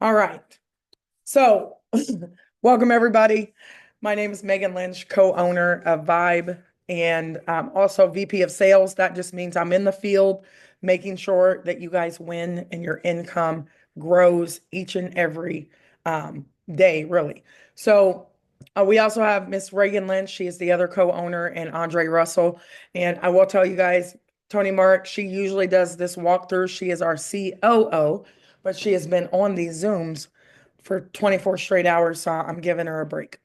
All right. So, welcome everybody. My name is Megan Lynch, co-owner of Vibe and also VP of Sales. That just means I'm in the field making sure that you guys win and your income grows each and every day, really. So, we also have Miss Reagan Lynch. She is the other co-owner, and Andre Russell. And I will tell you guys, Tony Mark, she usually does this walkthrough. She is our COO, but she has been on these Zooms for 24 straight hours, so I'm giving her a break.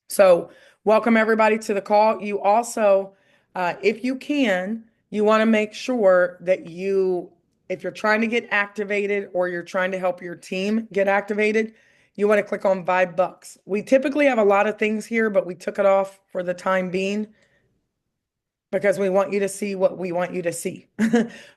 So, welcome everybody to the call. You also, if you can, you want to make sure that if you're trying to get activated or you're trying to help your team get activated, you want to click on Vibe Bucks. We typically have a lot of things here, but we took it off for the time being because we want you to see what we want you to see.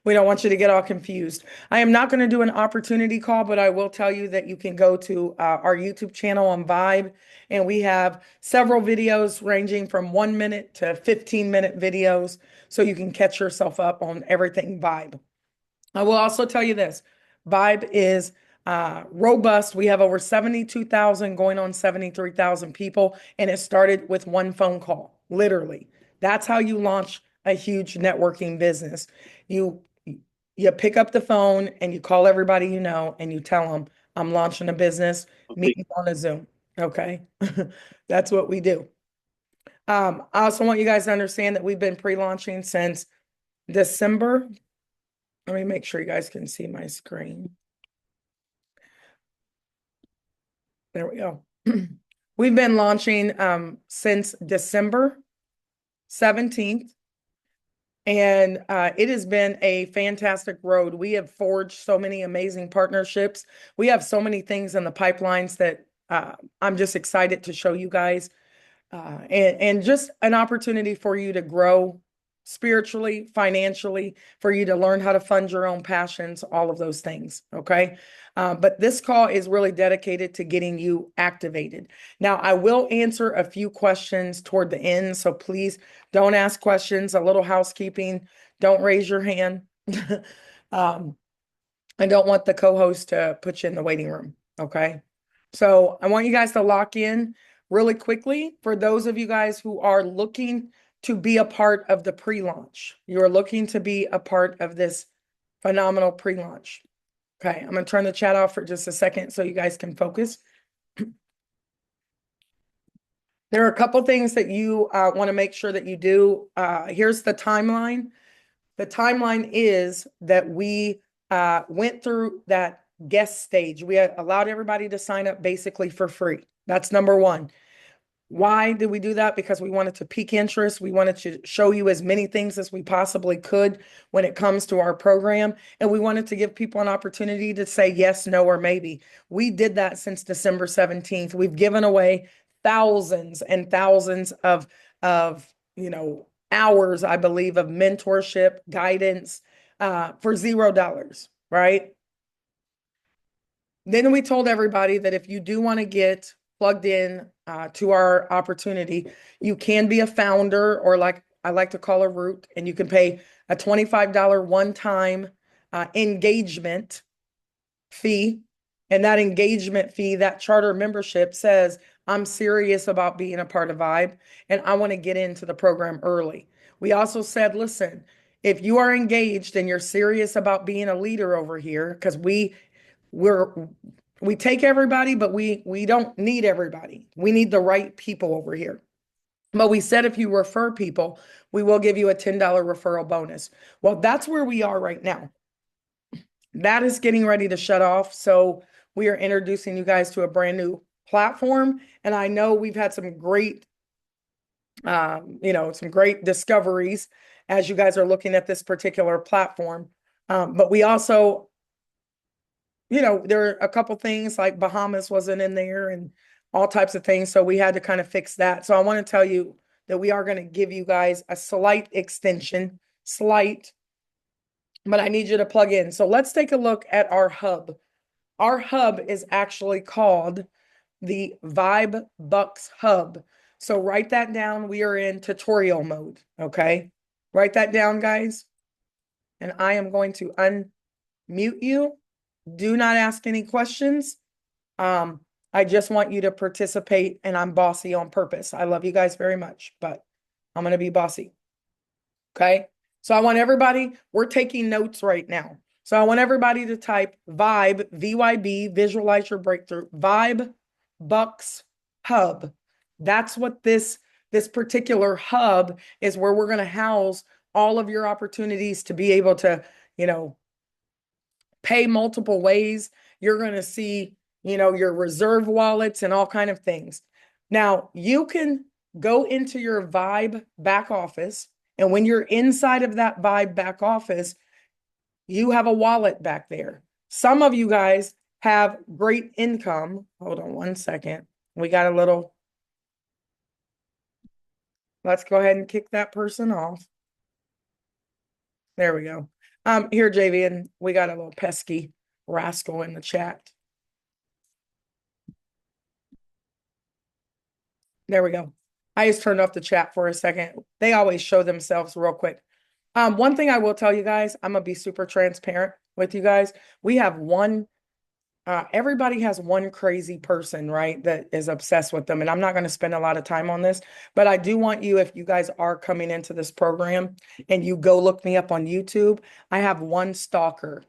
We don't want you to get all confused. I am not going to do an opportunity call, but I will tell you that you can go to our YouTube channel on Vibe, and we have several videos ranging from 1 minute to 15-minute videos, so you can catch yourself up on everything Vibe. I will also tell you this, Vibe is robust. We have over 72,000 going on 73,000 people, and it started with one phone call, literally. That's how you launch a huge networking business. You you pick up the phone and you call everybody you know and you tell them, I'm launching a business, meet me on a Zoom. Okay. That's what we do. I also want you guys to understand that we've been pre-launching since December. Let me make sure you guys can see my screen. There we go. We've been launching since December 17th. And it has been a fantastic road. We have forged so many amazing partnerships. We have so many things in the pipelines that I'm just excited to show you guys. And just an opportunity for you to grow spiritually, financially, for you to learn how to fund your own passions, all of those things. Okay. But this call is really dedicated to getting you activated. Now, I will answer a few questions toward the end. So please don't ask questions, a little housekeeping. Don't raise your hand. I don't want the co-host to put you in the waiting room. Okay. So I want you guys to lock in really quickly for those of you guys who are looking to be a part of the pre-launch. You're looking to be a part of this phenomenal pre-launch. Okay, I'm going to turn the chat off for just a second so you guys can focus. There are a couple things that you want to make sure that you do. Here's the timeline. The timeline is that we went through that guest stage. We allowed everybody to sign up basically for free. That's number one. Why did we do that? Because we wanted to pique interest. We wanted to show you as many things as we possibly could when it comes to our program. And we wanted to give people an opportunity to say yes, no, or maybe. We did that since December 17th. We've given away thousands and thousands of hours, I believe, of mentorship, guidance for $0, right? Then we told everybody that if you do want to get plugged in to our opportunity, you can be a founder, or like I like to call a root, and you can pay a $25 one-time engagement fee. And that engagement fee, that charter membership says, I'm serious about being a part of Vibe and I want to get into the program early. We also said, listen, if you are engaged and you're serious about being a leader over here, because we take everybody, but we don't need everybody. We need the right people over here. But we said if you refer people, we will give you a $10 referral bonus. Well, that's where we are right now. That is getting ready to shut off. So we are introducing you guys to a brand new platform. And I know we've had some great, some great discoveries as you guys are looking at this particular platform. But we also, there are a couple things like Bahamas wasn't in there and all types of things. So we had to kind of fix that. So I want to tell you that we are going to give you guys a slight extension, but I need you to plug in. So let's take a look at our hub. Our hub is actually called the Vibe Bucks Hub. So write that down. We are in tutorial mode. Okay. Write that down, guys. And I am going to unmute you. do not ask any questions. I just want you to participate, and I'm bossy on purpose. I love you guys very much, but I'm going to be bossy. Okay. So I want everybody, we're taking notes right now. So I want everybody to type VIBE, VYB, visualize your breakthrough, VIBE Bucks Hub. That's what this particular hub is, where we're going to house all of your opportunities to be able to, pay multiple ways. You're going to see, your reserve wallets and all kind of things. Now, you can go into your Vibe back office, and when you're inside of that Vibe back office, you have a wallet back there. Some of you guys have great income. Hold on one second. We got a little. Let's go ahead and kick that person off. There we go. Here, Javian, we got a little pesky rascal in the chat. There we go. I just turned off the chat for a second. They always show themselves real quick. One thing I will tell you guys, I'm gonna be super transparent with you guys. We have everybody has one crazy person, right, that is obsessed with them. And I'm not going to spend a lot of time on this, but I do want you, if you guys are coming into this program and you go look me up on YouTube, I have one stalker.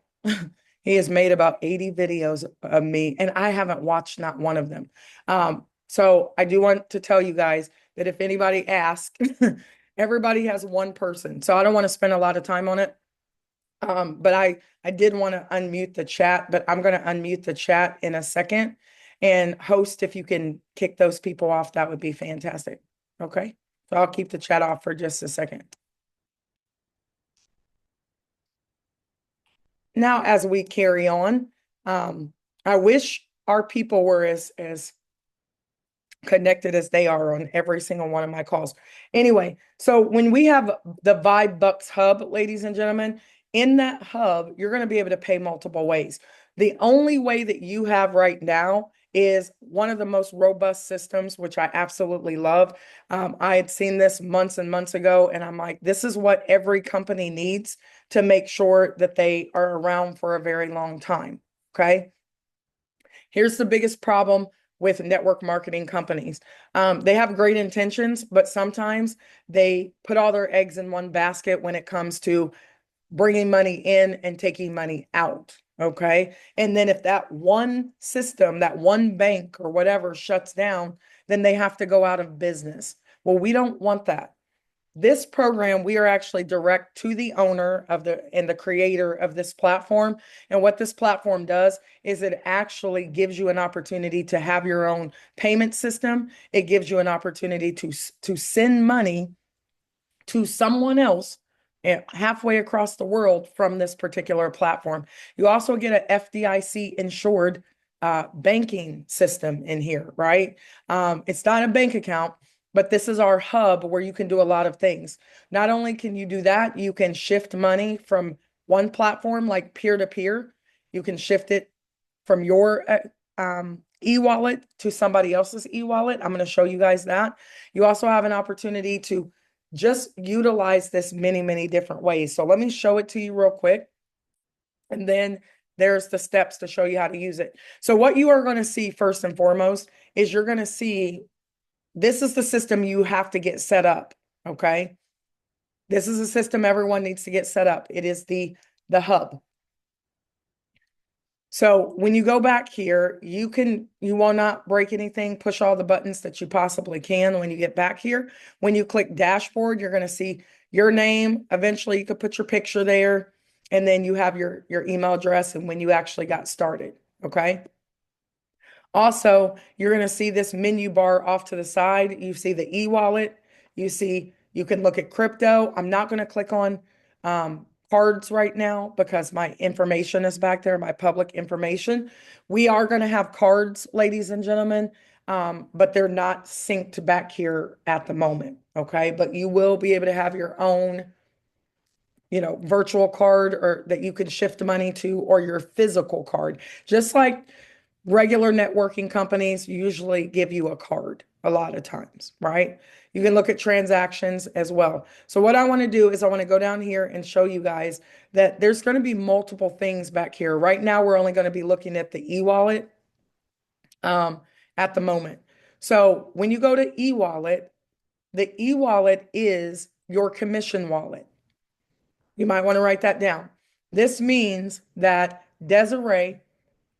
He has made about 80 videos of me, and I haven't watched not one of them. So I do want to tell you guys that if anybody asks, everybody has one person. So I don't want to spend a lot of time on it. But I did want to unmute the chat, but I'm going to unmute the chat in a second. And host, if you can kick those people off, that would be fantastic. Okay. So I'll keep the chat off for just a second. Now, as we carry on, I wish our people were as connected as they are on every single one of my calls. Anyway, so when we have the Vibe Bucks Hub, ladies and gentlemen, in that hub, you're going to be able to pay multiple ways. The only way that you have right now is one of the most robust systems, which I absolutely love. I had seen this months and months ago, and I'm like, this is what every company needs to make sure that they are around for a very long time. Okay. Here's the biggest problem with network marketing companies. They have great intentions, but sometimes they put all their eggs in one basket when it comes to bringing money in and taking money out. Okay. And then if that one system, that one bank or whatever shuts down, then they have to go out of business. Well, we don't want that. This program, we are actually direct to the owner of the creator of this platform. And what this platform does is it actually gives you an opportunity to have your own payment system. It gives you an opportunity to send money to someone else halfway across the world from this particular platform. You also get an FDIC insured banking system in here, right? It's not a bank account, but this is our hub where you can do a lot of things. Not only can you do that, you can shift money from one platform like peer-to-peer. You can shift it from your e-wallet to somebody else's e-wallet. I'm going to show you guys that. You also have an opportunity to just utilize this many, many different ways. So let me show it to you real quick. And then there's the steps to show you how to use it. So what you are going to see first and foremost is you're going to see this is the system you have to get set up. Okay. This is a system everyone needs to get set up. It is the hub. So when you go back here, you will not break anything, push all the buttons that you possibly can when you get back here. When you click dashboard, you're going to see your name. Eventually you could put your picture there, and then you have your email address and when you actually got started. Okay. Also, you're going to see this menu bar off to the side. You see the e-wallet. You can look at crypto. I'm not going to click on cards right now because my information is back there, my public information. We are going to have cards, ladies and gentlemen, but they're not synced back here at the moment. Okay. But you will be able to have your own, virtual card or that you can shift money to, or your physical card, just like regular networking companies usually give you a card. a lot of times, right? You can look at transactions as well. So what I want to do is I want to go down here and show you guys that there's going to be multiple things back here. Right now, we're only going to be looking at the e-wallet at the moment. So when you go to e-wallet, the e-wallet is your commission wallet. You might want to write that down. This means that Desiree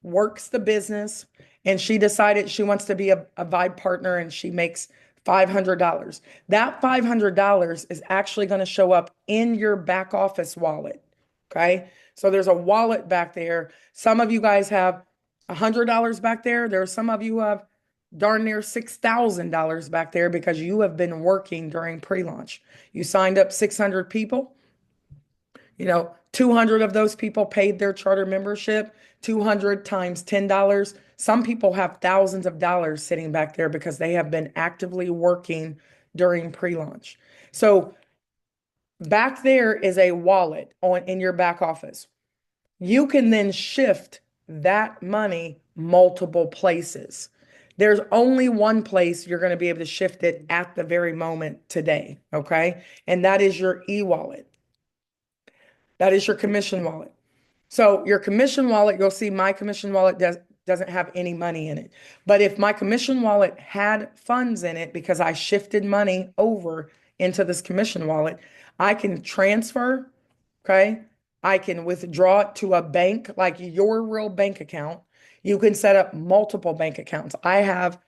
works the business and she decided she wants to be a Vibe partner and she makes $500. That $500 is actually going to show up in your back office wallet. Okay. So there's a wallet back there. Some of you guys have $100 back there. There are some of you who have darn near $6,000 back there because you have been working during pre-launch. You signed up 600 people. 200 of those people paid their charter membership, 200 times $10. Some people have thousands of dollars sitting back there because they have been actively working during pre-launch. So back there is a wallet in your back office. You can then shift that money multiple places. There's only one place you're going to be able to shift it at the very moment today, okay? And that is your e-wallet. That is your commission wallet. So your commission wallet, you'll see my commission wallet doesn't have any money in it. But if my commission wallet had funds in it because I shifted money over into this commission wallet, I can transfer, okay? I can withdraw it to a bank like your real bank account. You can set up multiple bank accounts. I have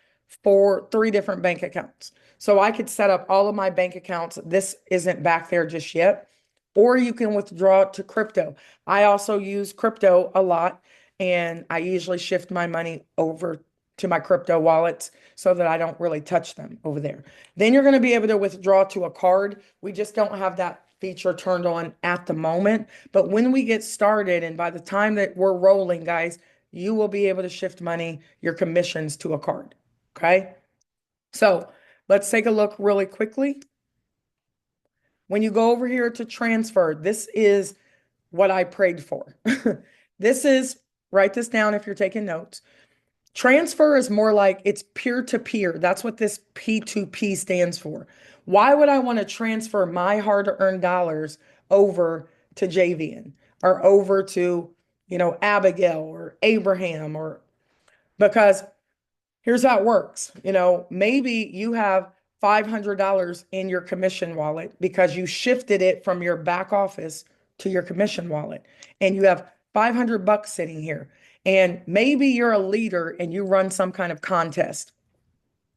three different bank accounts. So I could set up all of my bank accounts. This isn't back there just yet. Or you can withdraw it to crypto. I also use crypto a lot, and I usually shift my money over to my crypto wallets so that I don't really touch them over there. Then you're going to be able to withdraw to a card. We just don't have that feature turned on at the moment. But when we get started, and by the time that we're rolling, guys, you will be able to shift money, your commissions to a card. Okay. So let's take a look really quickly. When you go over here to transfer, this is what I prayed for. This is, write this down if you're taking notes. Transfer is more like it's peer-to-peer. That's what this P2P stands for. Why would I want to transfer my hard-earned dollars over to Javian or over to, Abigail or Abraham because here's how it works. Maybe you have $500 in your commission wallet because you shifted it from your back office to your commission wallet and you have $500 sitting here. And maybe you're a leader and you run some kind of contest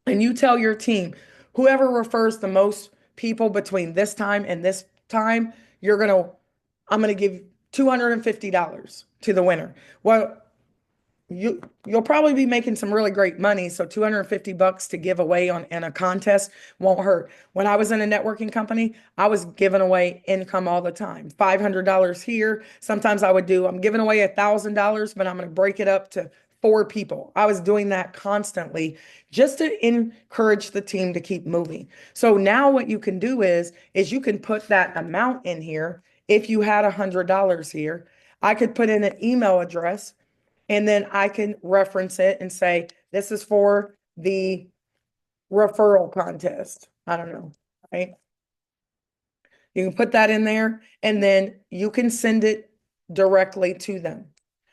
and you tell your team, whoever refers the most people between this time and this time, I'm going to give $250 to the winner. Well, you'll probably be making some really great money. So $250 to give away in a contest won't hurt. When I was in a networking company, I was giving away income all the time. $500 here. Sometimes I'm giving away $1,000, but I'm going to break it up to 4 people. I was doing that constantly just to encourage the team to keep moving. So now what you can do is you can put that amount in here. If you had $100 here, I could put in an email address. And then I can reference it and say, this is for the referral contest. I don't know, right? You can put that in there and then you can send it directly to them.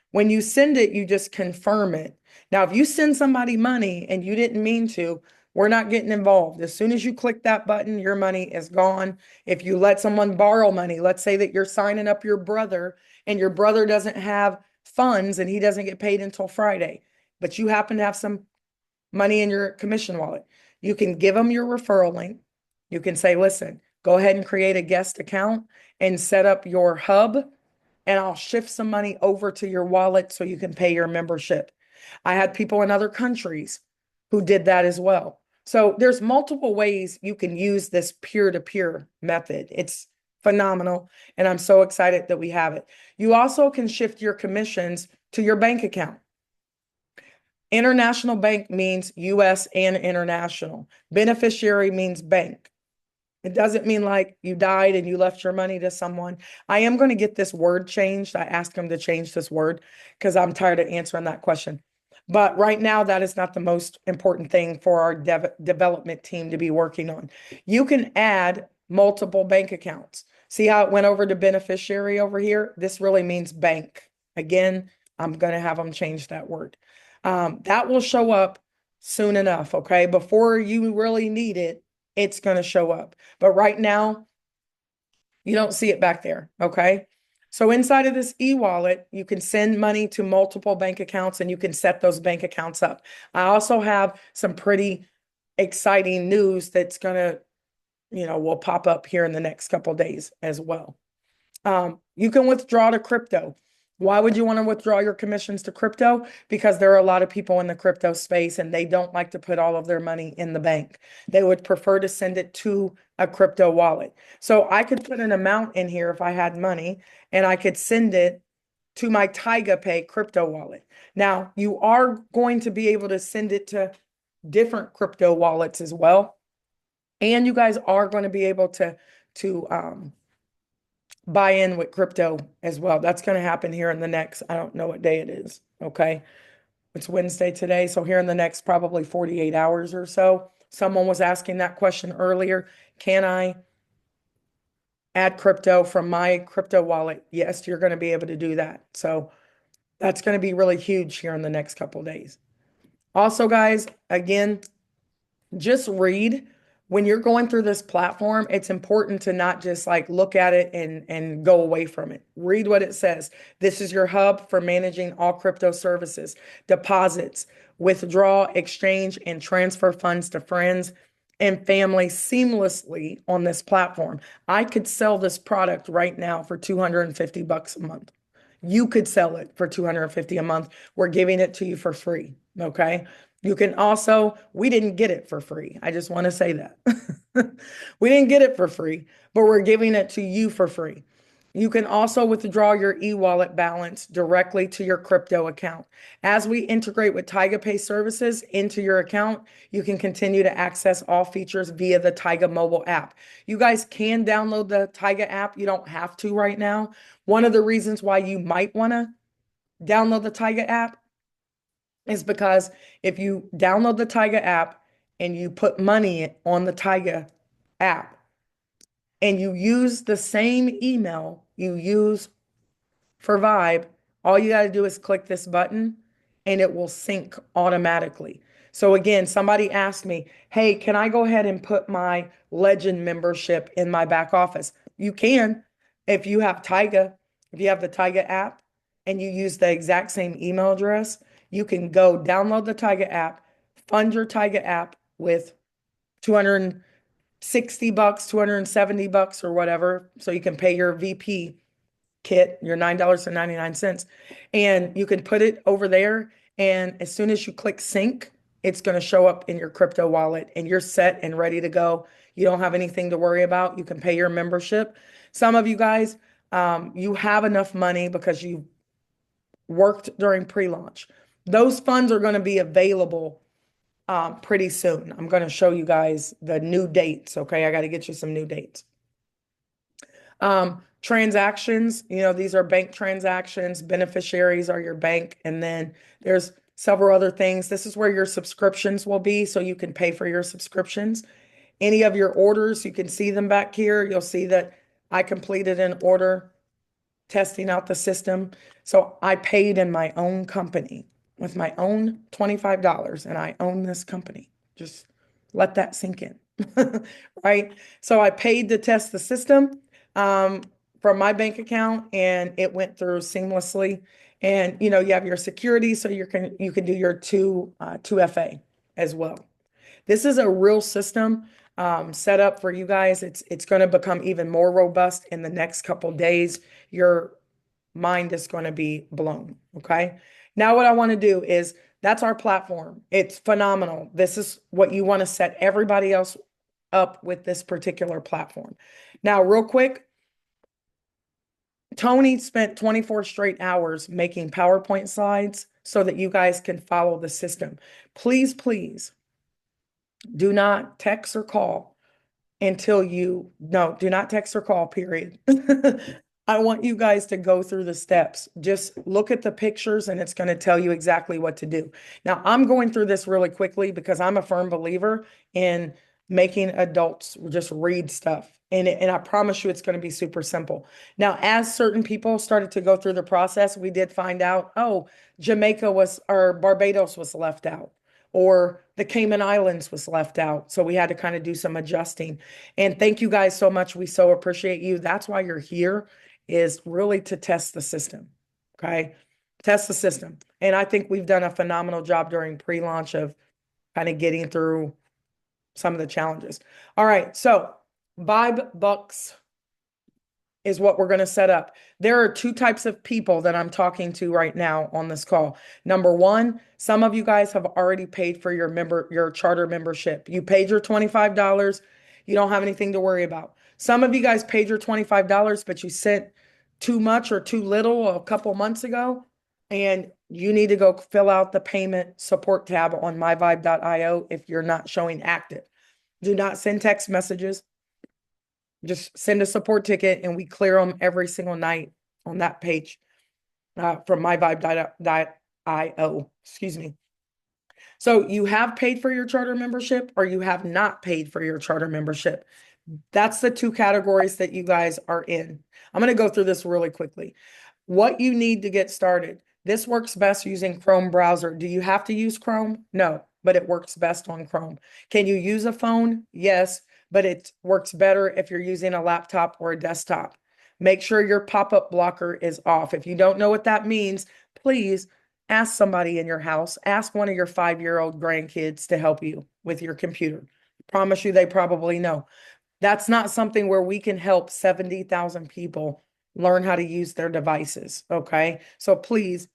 When you send it, you just confirm it. Now, if you send somebody money and you didn't mean to, we're not getting involved. As soon as you click that button, your money is gone. If you let someone borrow money, let's say that you're signing up your brother and your brother doesn't have funds and he doesn't get paid until Friday, but you happen to have some money in your commission wallet. You can give them your referral link. You can say, listen, go ahead and create a guest account and set up your hub, and I'll shift some money over to your wallet so you can pay your membership. I had people in other countries who did that as well. So there's multiple ways you can use this peer-to-peer method. It's phenomenal, and I'm so excited that we have it. You also can shift your commissions to your bank account. International bank means US and international. Beneficiary means bank. It doesn't mean like you died and you left your money to someone. I am going to get this word changed. I asked him to change this word because I'm tired of answering that question. But right now, that is not the most important thing for our development team to be working on. You can add multiple bank accounts. See how it went over to beneficiary over here? This really means bank. Again, I'm going to have them change that word. That will show up soon enough, okay? Before you really need it, it's going to show up. But right now, you don't see it back there, okay? So inside of this e-wallet, you can send money to multiple bank accounts and you can set those bank accounts up. I also have some pretty exciting news that's gonna, will pop up here in the next couple days as well. You can withdraw to crypto. Why would you want to withdraw your commissions to crypto? Because there are a lot of people in the crypto space and they don't like to put all of their money in the bank. They would prefer to send it to a crypto wallet. So I could put an amount in here if I had money and I could send it to my Tyga Pay crypto wallet. Now, you are going to be able to send it to different crypto wallets as well. And you guys are going to be able to buy in with crypto as well. That's going to happen here in the next, I don't know what day it is. Okay. It's Wednesday today. So here in the next probably 48 hours or so, someone was asking that question earlier. Can I add crypto from my crypto wallet? Yes, you're going to be able to do that. So that's going to be really huge here in the next couple days. Also, guys, again, just read. When you're going through this platform, it's important to not just like look at it and go away from it. Read what it says. This is your hub for managing all crypto services, deposits, withdraw, exchange, and transfer funds to friends and family seamlessly on this platform. I could sell this product right now for 250 bucks a month. You could sell it for 250 a month. We're giving it to you for free. Okay. You can also, we didn't get it for free. I just want to say that. We didn't get it for free, but we're giving it to you for free. You can also withdraw your e-wallet balance directly to your crypto account. As we integrate with Tyga Pay services into your account, you can continue to access all features via the Tyga mobile app. You guys can download the Tyga app. You don't have to right now. One of the reasons why you might want to download the Tyga app is because if you download the Tyga app and you put money on the Tyga app and you use the same email you use for Vibe, all you got to do is click this button and it will sync automatically. So again, somebody asked me, hey, can I go ahead and put my Legend membership in my back office? You can if you have Tyga, if you have the Tyga app and you use the exact same email address, you can go download the Tyga app, fund your Tyga app with 260 bucks, 270 bucks or whatever. So you can pay your VP kit, your $9.99, and you can put it over there. And as soon as you click sync, it's going to show up in your crypto wallet and you're set and ready to go. You don't have anything to worry about. You can pay your membership. Some of you guys, you have enough money because you worked during pre-launch. Those funds are going to be available pretty soon. I'm going to show you guys the new dates. Okay. I got to get you some new dates. Transactions, these are bank transactions. Beneficiaries are your bank. And then there's several other things. This is where your subscriptions will be, so you can pay for your subscriptions. Any of your orders, you can see them back here. You'll see that I completed an order testing out the system. So I paid in my own company with my own $25 and I own this company. Just let that sink in, right? So I paid to test the system from my bank account and it went through seamlessly. And you have your security, so you can do your 2FA as well. This is a real system set up for you guys. It's going to become even more robust in the next couple days. Your mind is going to be blown. Okay. Now, what I want to do is that's our platform. It's phenomenal. This is what you want to set everybody else up with, this particular platform. Now, real quick, Tony spent 24 straight hours making PowerPoint slides so that you guys can follow the system. Please, please do not text or call until no, do not text or call, period. I want you guys to go through the steps. Just look at the pictures and it's going to tell you exactly what to do. Now, I'm going through this really quickly because I'm a firm believer in making adults just read stuff. And I promise you it's going to be super simple. Now, as certain people started to go through the process, we did find out, oh, Jamaica was, or Barbados was left out, or the Cayman Islands was left out. So we had to kind of do some adjusting. And thank you guys so much. We so appreciate you. That's why you're here, is really to test the system. Okay. Test the system. And I think we've done a phenomenal job during pre-launch of kind of getting through some of the challenges. All right. So Vibe Bucks is what we're going to set up. There are two types of people that I'm talking to right now on this call. Number one, some of you guys have already paid for your charter membership. You paid your $25. You don't have anything to worry about. Some of you guys paid your $25, but you sent too much or too little a couple months ago, and you need to go fill out the payment support tab on myvibe.io if you're not showing active. Do not send text messages. Just send a support ticket and we clear them every single night on that page from myvibe.io. Excuse me. So you have paid for your charter membership or you have not paid for your charter membership. That's the two categories that you guys are in. I'm going to go through this really quickly. What you need to get started. This works best using Chrome browser. Do you have to use Chrome? No, but it works best on Chrome. Can you use a phone? Yes, but it works better if you're using a laptop or a desktop. Make sure your pop-up blocker is off. If you don't know what that means, please ask somebody in your house. Ask one of your 5-year-old grandkids to help you with your computer. Promise you they probably know. That's not something where we can help 70,000 people learn how to use their devices. Okay. So please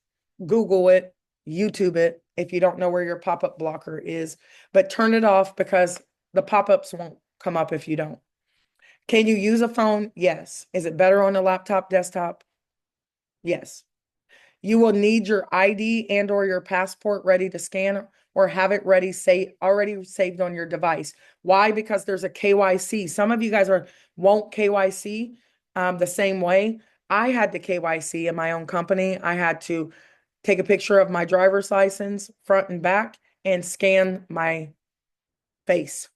Google it, YouTube it if you don't know where your pop-up blocker is, but turn it off because the pop-ups won't come up if you don't. Can you use a phone? Yes. Is it better on a laptop, desktop? Yes. You will need your ID and or your passport ready to scan or have it ready, say already saved on your device. Why? Because there's a KYC. Some of you guys won't KYC the same way. I had to KYC in my own company. I had to take a picture of my driver's license, front and back, and scan my face.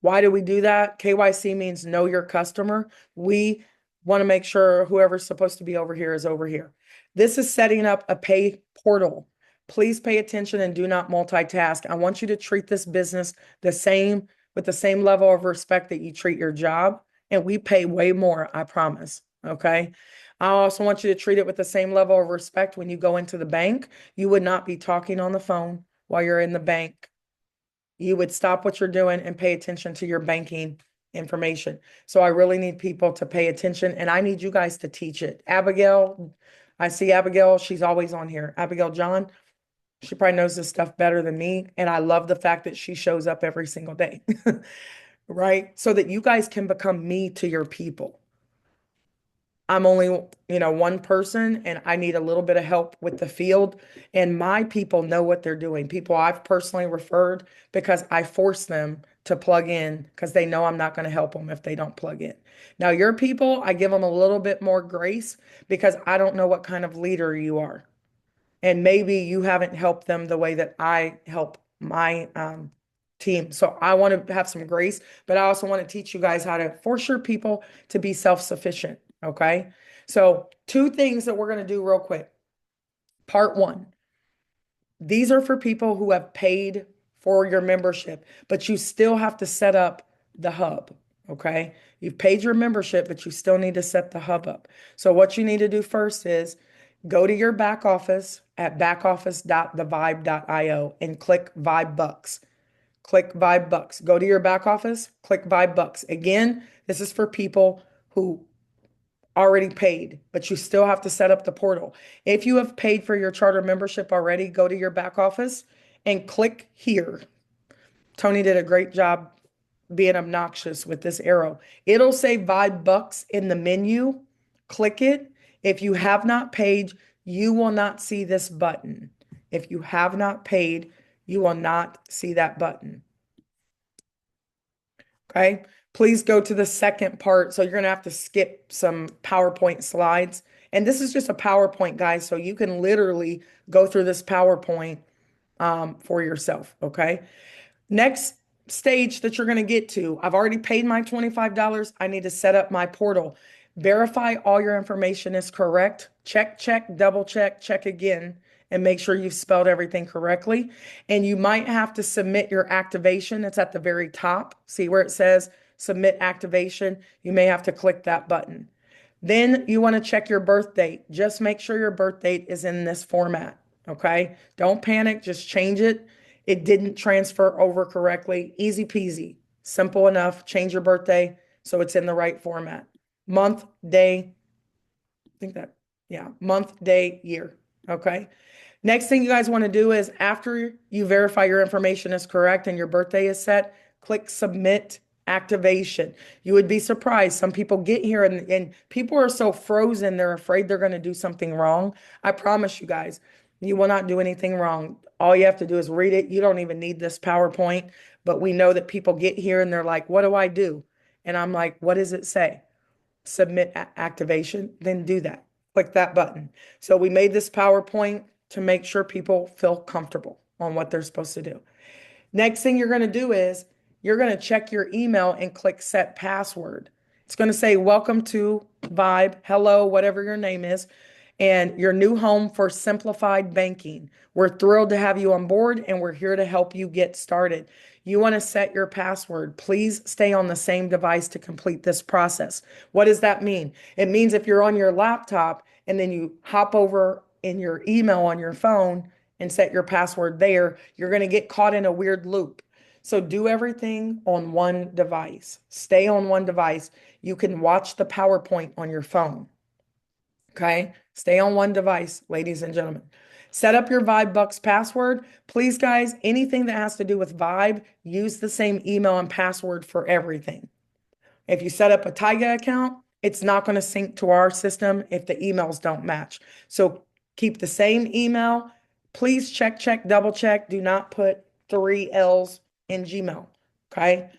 Why do we do that? KYC means know your customer. We want to make sure whoever's supposed to be over here is over here. This is setting up a pay portal. Please pay attention and do not multitask. I want you to treat this business the same, with the same level of respect that you treat your job. And we pay way more, I promise. Okay. I also want you to treat it with the same level of respect when you go into the bank. You would not be talking on the phone while you're in the bank. You would stop what you're doing and pay attention to your banking information. So I really need people to pay attention and I need you guys to teach it. Abigail, I see Abigail, she's always on here. Abigail John, she probably knows this stuff better than me. And I love the fact that she shows up every single day, right? So that you guys can become me to your people. I'm only, one person and I need a little bit of help with the field. And my people know what they're doing. People I've personally referred because I force them to plug in because they know I'm not going to help them if they don't plug in. Now, your people, I give them a little bit more grace because I don't know what kind of leader you are. And maybe you haven't helped them the way that I help my team. So I want to have some grace, but I also want to teach you guys how to force your people to be self-sufficient. Okay. So two things that we're going to do real quick. Part one, these are for people who have paid for your membership, but you still have to set up the hub. Okay. You've paid your membership, but you still need to set the hub up. So what you need to do first is go to your back office at backoffice.thevibe.io and click Vibe Bucks. Click Vibe Bucks. Go to your back office, click Vibe Bucks. Again, this is for people who already paid, but you still have to set up the portal. If you have paid for your charter membership already, go to your back office and click here. Tony did a great job being obnoxious with this arrow. It'll say Vibe Bucks in the menu. Click it. If you have not paid, you will not see this button. If you have not paid, you will not see that button. Okay. Please go to the second part. So you're going to have to skip some PowerPoint slides. And this is just a PowerPoint, guys. So you can literally go through this PowerPoint for yourself. Okay. Next stage that you're going to get to, I've already paid my $25. I need to set up my portal. Verify all your information is correct. Check, check, double check, check again, and make sure you've spelled everything correctly. And you might have to submit your activation. It's at the very top. See where it says submit activation? You may have to click that button. Then you want to check your birth date. Just make sure your birth date is in this format. Okay. Don't panic. Just change it. It didn't transfer over correctly. Easy peasy. Simple enough. Change your birthday so it's in the right format. Month, day, I think that, yeah, month, day, year. Okay. Next thing you guys want to do is after you verify your information is correct and your birthday is set, click submit activation. You would be surprised. Some people get here and people are so frozen, they're afraid they're going to do something wrong. I promise you guys, you will not do anything wrong. All you have to do is read it. You don't even need this PowerPoint, but we know that people get here and they're like, what do I do? And I'm like, what does it say? Submit activation, then do that. Click that button. So we made this PowerPoint to make sure people feel comfortable on what they're supposed to do. Next thing you're going to do is you're going to check your email and click set password. It's going to say, welcome to Vibe, hello, whatever your name is, and your new home for simplified banking. We're thrilled to have you on board and we're here to help you get started. You want to set your password. Please stay on the same device to complete this process. What does that mean? It means if you're on your laptop and then you hop over in your email on your phone and set your password there, you're going to get caught in a weird loop. So do everything on one device. Stay on one device. You can watch the PowerPoint on your phone. Okay. Stay on one device, ladies and gentlemen. Set up your Vibe Bucks password. Please, guys, anything that has to do with Vibe, use the same email and password for everything. If you set up a Tyga account, it's not going to sync to our system if the emails don't match. So keep the same email. Please check, check, double check. Do not put 3 L's in Gmail. Okay.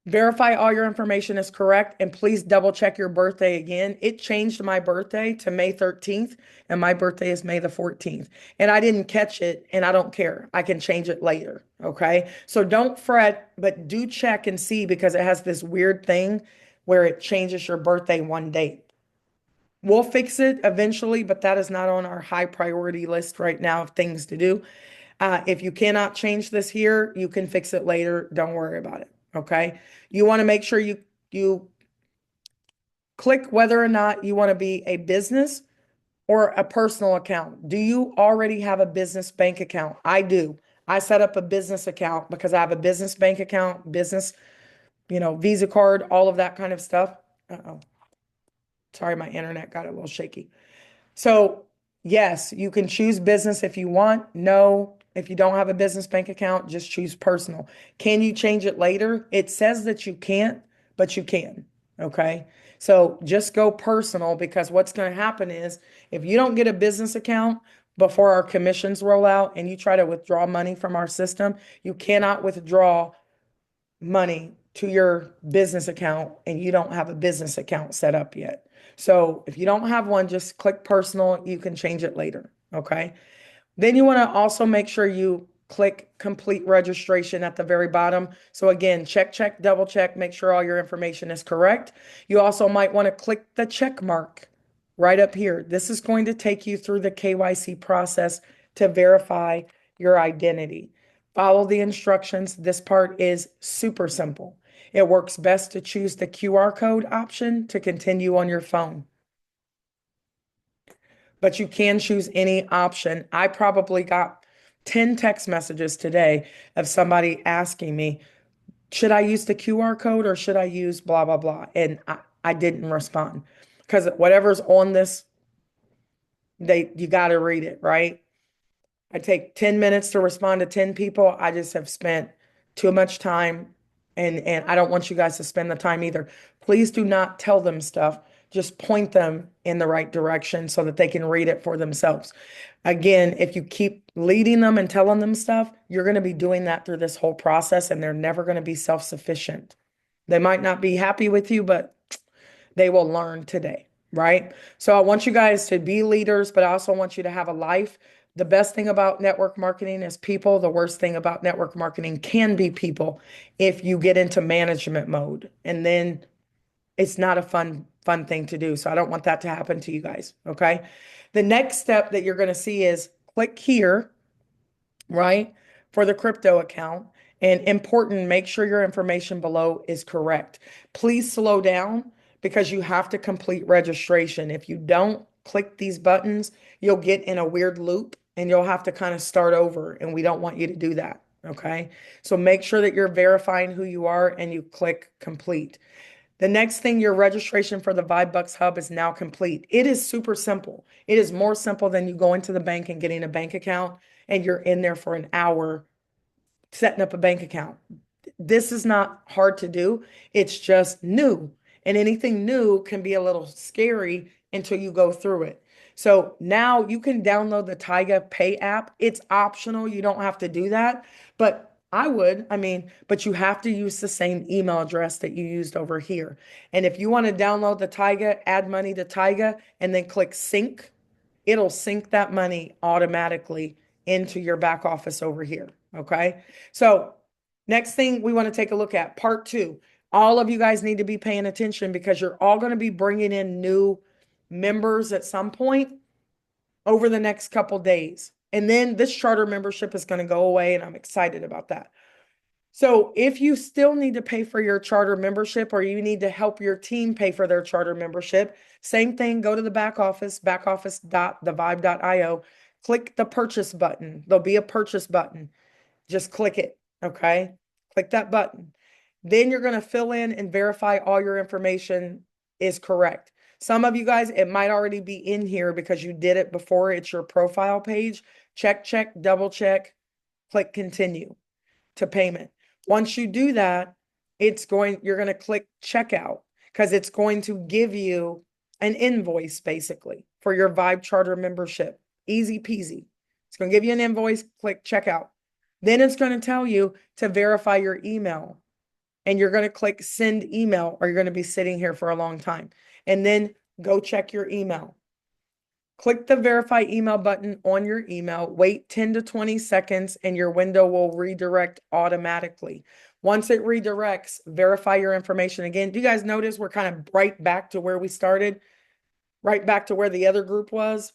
Verify all your information is correct and please double check your birthday again. It changed my birthday to May 13th and my birthday is May the 14th. And I didn't catch it and I don't care. I can change it later. Okay. So don't fret, but do check and see because it has this weird thing where it changes your birthday one date. We'll fix it eventually, but that is not on our high priority list right now of things to do. If you cannot change this here, you can fix it later. Don't worry about it. Okay. You want to make sure you click whether or not you want to be a business or a personal account. Do you already have a business bank account? I do. I set up a business account because I have a business bank account, business, Visa card, all of that kind of stuff. Uh-oh. Sorry, my internet got a little shaky. So, yes, you can choose business if you want. No, if you don't have a business bank account, just choose personal. Can you change it later? It says that you can't, but you can. Okay. So just go personal because what's going to happen is if you don't get a business account before our commissions roll out and you try to withdraw money from our system, you cannot withdraw money to your business account and you don't have a business account set up yet. So if you don't have one, just click personal. You can change it later. Okay. Then you want to also make sure you click complete registration at the very bottom. So again, check, check, double check, make sure all your information is correct. You also might want to click the check mark right up here. This is going to take you through the KYC process to verify your identity. Follow the instructions. This part is super simple. It works best to choose the QR code option to continue on your phone. But you can choose any option. I probably got 10 text messages today of somebody asking me, should I use the QR code or should I use blah, blah, blah? And I didn't respond because whatever's on this, you got to read it, right? I take 10 minutes to respond to 10 people. I just have spent too much time and I don't want you guys to spend the time either. Please do not tell them stuff. Just point them in the right direction so that they can read it for themselves. Again, if you keep leading them and telling them stuff, you're going to be doing that through this whole process and they're never going to be self-sufficient. They might not be happy with you, but they will learn today, right? So I want you guys to be leaders, but I also want you to have a life. The best thing about network marketing is people. The worst thing about network marketing can be people if you get into management mode. And then it's not a fun thing to do. So I don't want that to happen to you guys. Okay. The next step that you're going to see is click here, right? For the crypto account. And important, make sure your information below is correct. Please slow down because you have to complete registration. If you don't click these buttons, you'll get in a weird loop and you'll have to kind of start over. And we don't want you to do that. Okay. So make sure that you're verifying who you are and you click complete. The next thing, your registration for the Vibe Bucks Hub is now complete. It is super simple. It is more simple than you going to the bank and getting a bank account and you're in there for an hour setting up a bank account. This is not hard to do. It's just new. And anything new can be a little scary until you go through it. So now you can download the Tyga Pay app. It's optional. You don't have to do that. But but you have to use the same email address that you used over here. And if you want to download the Tyga, add money to Tyga, and then click sync, it'll sync that money automatically into your back office over here. Okay. So next thing we want to take a look at part 2. All of you guys need to be paying attention because you're all going to be bringing in new members at some point over the next couple days. And then this charter membership is going to go away, and I'm excited about that. So if you still need to pay for your charter membership or you need to help your team pay for their charter membership, same thing, go to the back office, backoffice.thevibe.io, click the purchase button. There'll be a purchase button. Just click it, okay? Click that button. Then you're going to fill in and verify all your information is correct. Some of you guys, it might already be in here because you did it before. It's your profile page. Check, double check, click continue to payment. Once you do that, you're going to click checkout because it's going to give you an invoice basically for your Vibe Charter membership. Easy peasy. It's going to give you an invoice, click checkout. Then it's going to tell you to verify your email and you're going to click send email or you're going to be sitting here for a long time. And then go check your email. Click the verify email button on your email, wait 10 to 20 seconds, and your window will redirect automatically. Once it redirects, verify your information again. Do you guys notice we're kind of right back to where we started, right back to where the other group was?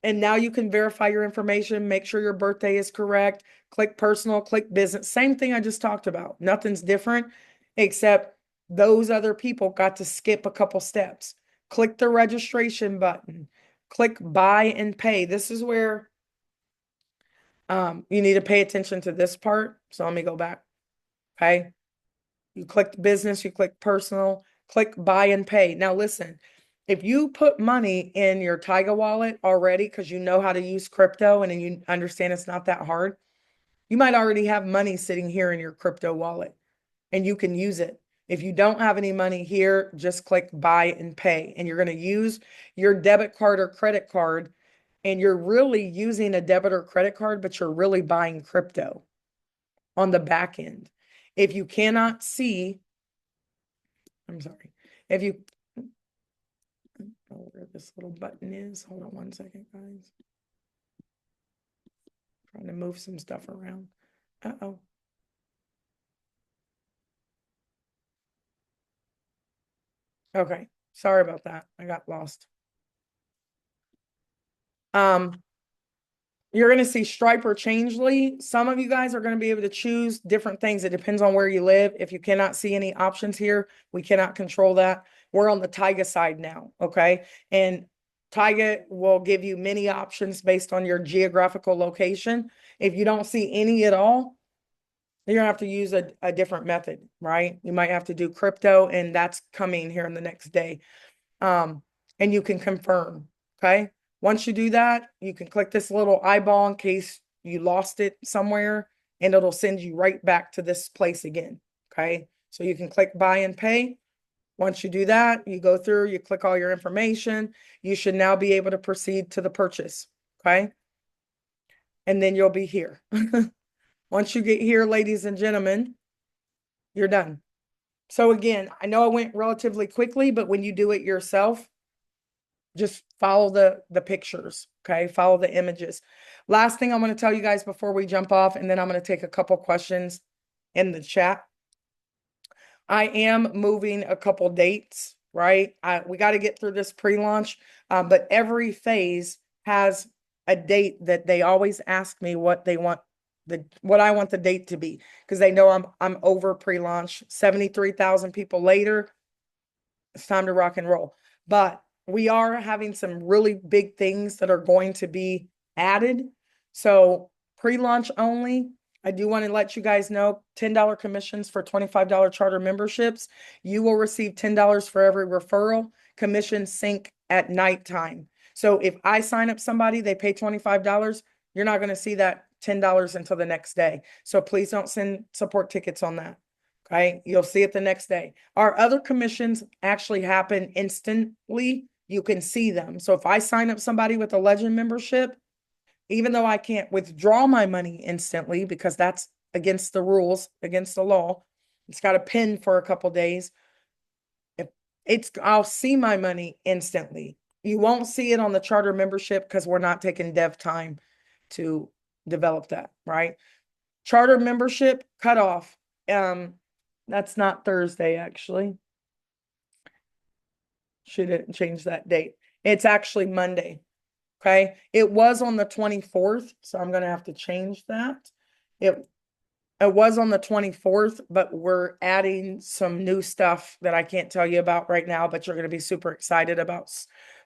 And now you can verify your information, make sure your birthday is correct, click personal, click business. Same thing I just talked about. Nothing's different, except those other people got to skip a couple steps. Click the registration button. Click buy and pay. This is where you need to pay attention to this part. So let me go back. Okay. You click business, you click personal, click buy and pay. Now listen, if you put money in your Tyga wallet already because you know how to use crypto and you understand it's not that hard, you might already have money sitting here in your crypto wallet and you can use it. If you don't have any money here, just click buy and pay. And you're going to use your debit card or credit card. And you're really using a debit or credit card, but you're really buying crypto on the back end. If you cannot see, I'm sorry, if you, I don't know where this little button is. Hold on one second, guys. Trying to move some stuff around. Uh-oh. Okay. Sorry about that. I got lost. You're going to see Stripe or Changely. Some of you guys are going to be able to choose different things. It depends on where you live. If you cannot see any options here, we cannot control that. We're on the Tyga side now, okay? And Tyga will give you many options based on your geographical location. If you don't see any at all, you're going to have to use a different method, right? You might have to do crypto, and that's coming here in the next day. And you can confirm, okay? Once you do that, you can click this little eyeball in case you lost it somewhere, and it'll send you right back to this place again, okay? So you can click buy and pay. Once you do that, you go through, you click all your information. You should now be able to proceed to the purchase, okay? And then you'll be here. Once you get here, ladies and gentlemen, you're done. So again, I know I went relatively quickly, but when you do it yourself, just follow the pictures, okay? Follow the images. Last thing I'm going to tell you guys before we jump off, and then I'm going to take a couple questions in the chat. I am moving a couple dates, right? We got to get through this pre-launch, but every phase has a date that they always ask me what they want what I want the date to be, because they know I'm over pre-launch. 73,000 people later, it's time to rock and roll. But we are having some really big things that are going to be added. So pre-launch only, I do want to let you guys know, $10 commissions for $25 charter memberships. You will receive $10 for every referral. Commissions sync at nighttime. So if I sign up somebody, they pay $25, you're not going to see that $10 until the next day. So please don't send support tickets on that. Okay, you'll see it the next day. Our other commissions actually happen instantly. You can see them. So if I sign up somebody with a Legend membership, even though I can't withdraw my money instantly because that's against the rules, against the law, it's got a pin for a couple days. If I'll see my money instantly. You won't see it on the charter membership because we're not taking dev time to develop that, right? Charter membership cutoff. That's not Thursday, actually. Should change that date. It's actually Monday. Okay. It was on the 24th, so I'm gonna have to change that. It it was on the 24th, but we're adding some new stuff that I can't tell you about right now, but you're gonna be super excited about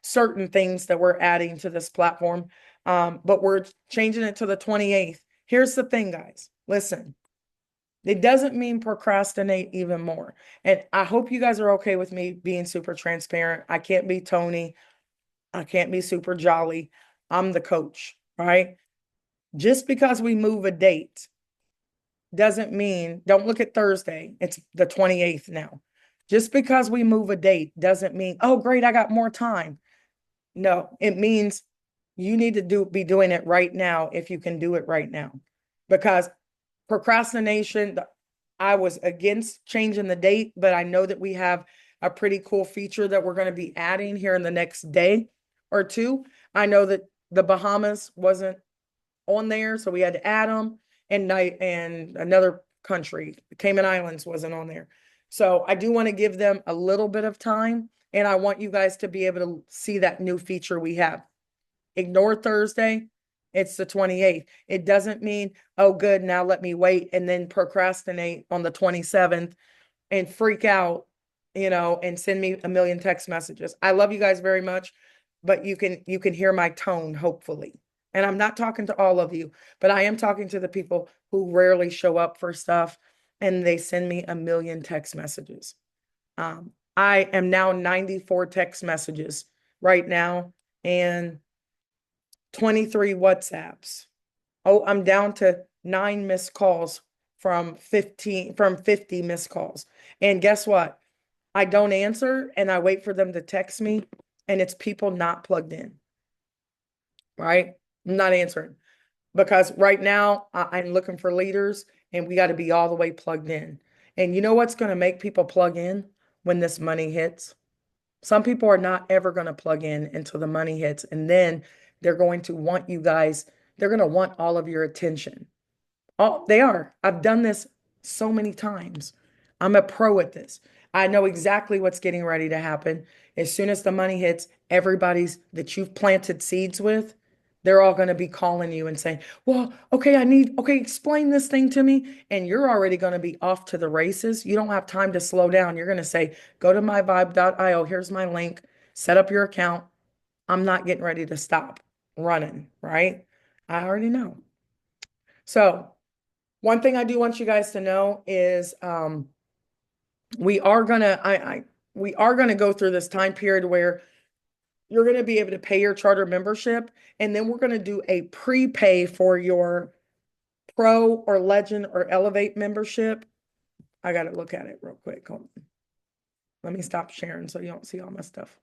certain things that we're adding to this platform. But we're changing it to the 28th. Here's the thing, guys. Listen. It doesn't mean procrastinate even more. And I hope you guys are okay with me being super transparent. I can't be Tony. I can't be super jolly. I'm the coach, right? Just because we move a date doesn't mean, don't look at Thursday. It's the 28th now. Just because we move a date doesn't mean, oh, great, I got more time. No, it means you need to be doing it right now if you can do it right now. Because procrastination, I was against changing the date, but I know that we have a pretty cool feature that we're going to be adding here in the next day or two. I know that the Bahamas wasn't on there, so we had to add them, and another country, the Cayman Islands, wasn't on there. So I do want to give them a little bit of time, and I want you guys to be able to see that new feature we have. Ignore Thursday. It's the 28th. It doesn't mean, oh, good, now let me wait and then procrastinate on the 27th and freak out, and send me a million text messages. I love you guys very much, but you can hear my tone, hopefully. And I'm not talking to all of you, but I am talking to the people who rarely show up for stuff and they send me a million text messages. I am now 94 text messages right now and 23 WhatsApps. Oh, I'm down to 9 missed calls from 50 missed calls. And guess what? I don't answer and I wait for them to text me, and it's people not plugged in, right? I'm not answering because right now I'm looking for leaders and we got to be all the way plugged in. And you know what's going to make people plug in when this money hits? Some people are not ever going to plug in until the money hits, and then they're going to want you guys, they're going to want all of your attention. Oh, they are. I've done this so many times. I'm a pro at this. I know exactly what's getting ready to happen. As soon as the money hits, everybody's that you've planted seeds with, they're all going to be calling you and saying, well, okay, okay, explain this thing to me. And you're already going to be off to the races. You don't have time to slow down. You're going to say, go to myvibe.io. Here's my link. Set up your account. I'm not getting ready to stop running, right? I already know. So, one thing I do want you guys to know is we are gonna we are gonna go through this time period where you're gonna be able to pay your charter membership, and then we're gonna do a prepay for your pro or legend or elevate membership. I gotta look at it real quick. Hold on. Let me stop sharing so you don't see all my stuff.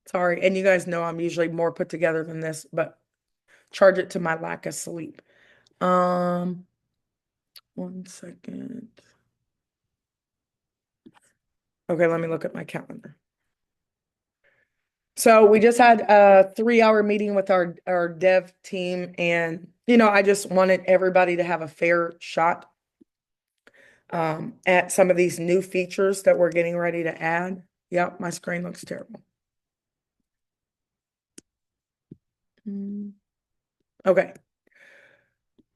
Sorry, and you guys know I'm usually more put together than this, but charge it to my lack of sleep. Um, 1 second. Okay, let me look at my calendar. So we just had a 3-hour meeting with our dev team, and I just wanted everybody to have a fair shot at some of these new features that we're getting ready to add. Yep, my screen looks terrible. Okay,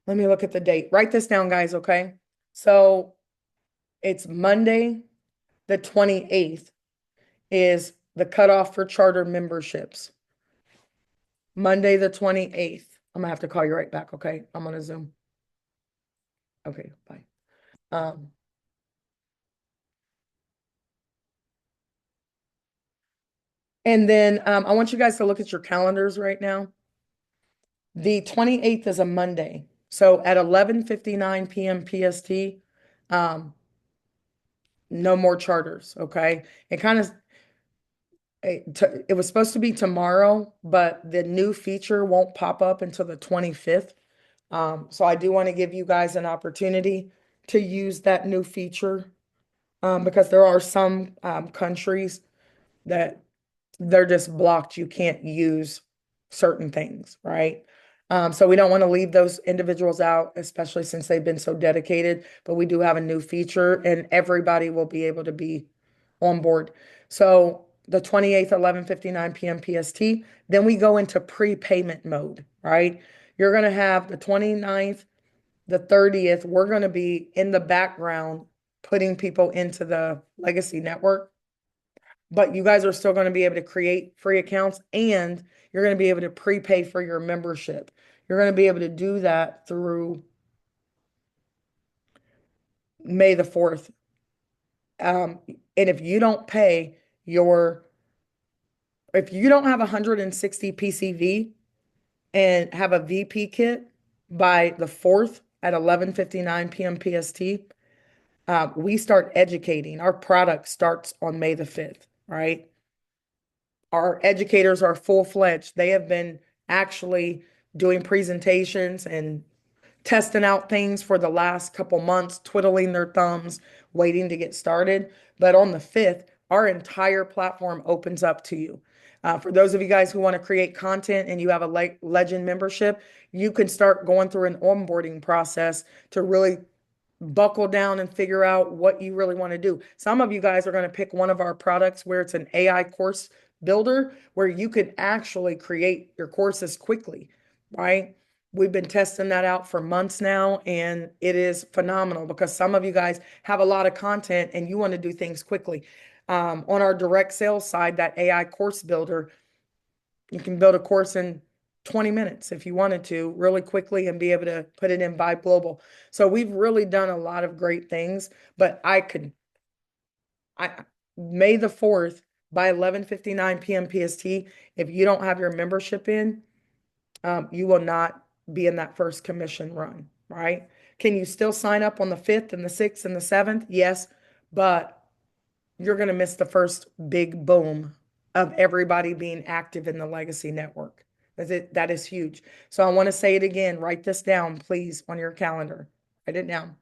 let me look at the date. Write this down, guys, okay? So it's Monday, the 28th is the cutoff for charter memberships. Monday, the 28th. I'm gonna have to call you right back, okay? I'm gonna Zoom. Okay, bye. Um, and then I want you guys to look at your calendars right now. The 28th is a Monday. So at 11:59 p.m. PST, no more charters, okay? It kind of it was supposed to be tomorrow, but the new feature won't pop up until the 25th. So I do want to give you guys an opportunity to use that new feature because there are some countries that they're just blocked. You can't use certain things, right? So we don't want to leave those individuals out, especially since they've been so dedicated. But we do have a new feature, and everybody will be able to be on board. So the 28th, 11:59 p.m. PST, then we go into prepayment mode, right? You're going to have the 29th, the 30th, we're going to be in the background putting people into the legacy network, but you guys are still going to be able to create free accounts and you're going to be able to prepay for your membership. You're going to be able to do that through May the 4th. And if you don't have 160 PCV and have a VP kit by the 4th at 11:59 p.m. PST, we start educating. Our product starts on May the 5th, right? Our educators are full-fledged. They have been actually doing presentations and testing out things for the last couple months, twiddling their thumbs, waiting to get started. But on the 5th, our entire platform opens up to you. For those of you guys who want to create content and you have a Legend membership, you can start going through an onboarding process to really buckle down and figure out what you really want to do. Some of you guys are going to pick one of our products where it's an AI course builder where you can actually create your courses quickly, right? We've been testing that out for months now, and it is phenomenal because some of you guys have a lot of content and you want to do things quickly. On our direct sales side, that AI course builder, you can build a course in 20 minutes if you wanted to, really quickly, and be able to put it in Vibe Global. So we've really done a lot of great things, but I May the 4th by 11:59 p.m. PST, if you don't have your membership in, you will not be in that first commission run, right? Can you still sign up on the 5th and the 6th and the 7th? Yes, but you're going to miss the first big boom of everybody being active in the legacy network. That is huge. So I want to say it again. Write this down, please, on your calendar. Write it down.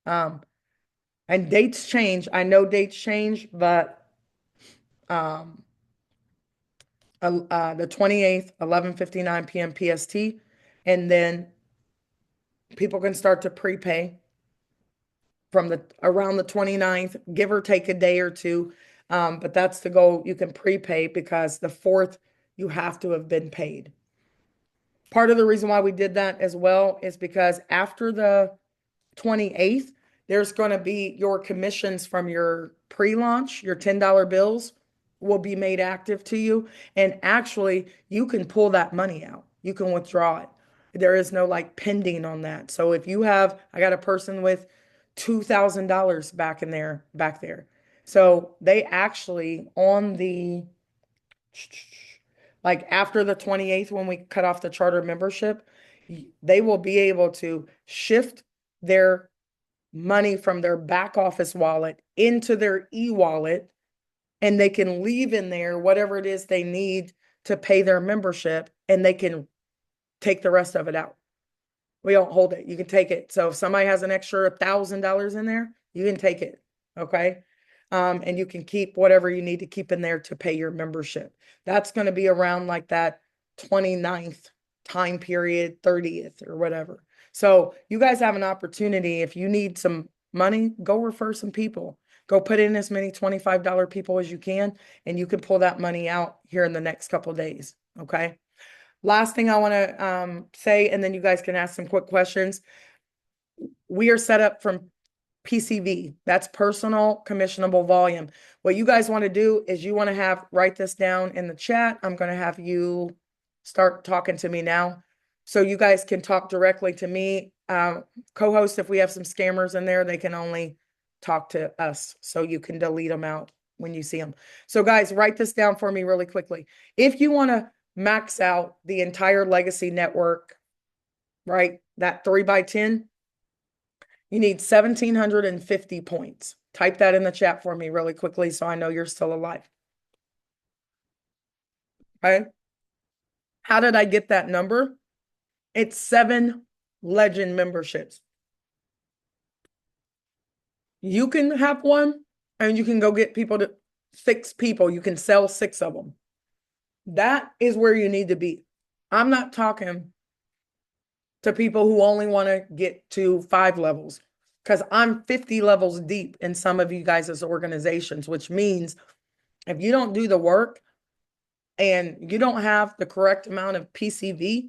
Um, and dates change. I know dates change, but um, the 28th, 11:59 p.m. PST, and then people can start to prepay from around the 29th, give or take a day or two. But that's the goal. You can prepay because the 4th, you have to have been paid. Part of the reason why we did that as well is because after the 28th, there's going to be your commissions from your pre-launch, your $10 bills will be made active to you. And actually, you can pull that money out. You can withdraw it. There is no like pending on that. So if you have, I got a person with $2,000 back there. So they actually on the like after the 28th, when we cut off the charter membership, they will be able to shift their money from their back office wallet into their e-wallet, and they can leave in there whatever it is they need to pay their membership, and they can take the rest of it out. We don't hold it. You can take it. So if somebody has an extra $1,000 in there, you can take it. Okay. And you can keep whatever you need to keep in there to pay your membership. That's going to be around like that 29th time period, 30th or whatever. So you guys have an opportunity. If you need some money, go refer some people. Go put in as many $25 people as you can, and you can pull that money out here in the next couple of days. Okay. Last thing I want to say, and then you guys can ask some quick questions. We are set up from PCV. That's personal commissionable volume. What you guys want to do is you want to write this down in the chat. I'm going to have you start talking to me now. So you guys can talk directly to me. Co-host, if we have some scammers in there, they can only talk to us. So you can delete them out when you see them. So guys, write this down for me really quickly. If you want to max out the entire legacy network, right? That 3x10, you need 1,750 points. Type that in the chat for me really quickly so I know you're still alive. Okay. How did I get that number? It's 7 legend memberships. You can have one and you can go get 6 people. You can sell 6 of them. That is where you need to be. I'm not talking to people who only want to get to 5 levels because I'm 50 levels deep in some of you guys' organizations, which means if you don't do the work and you don't have the correct amount of PCV,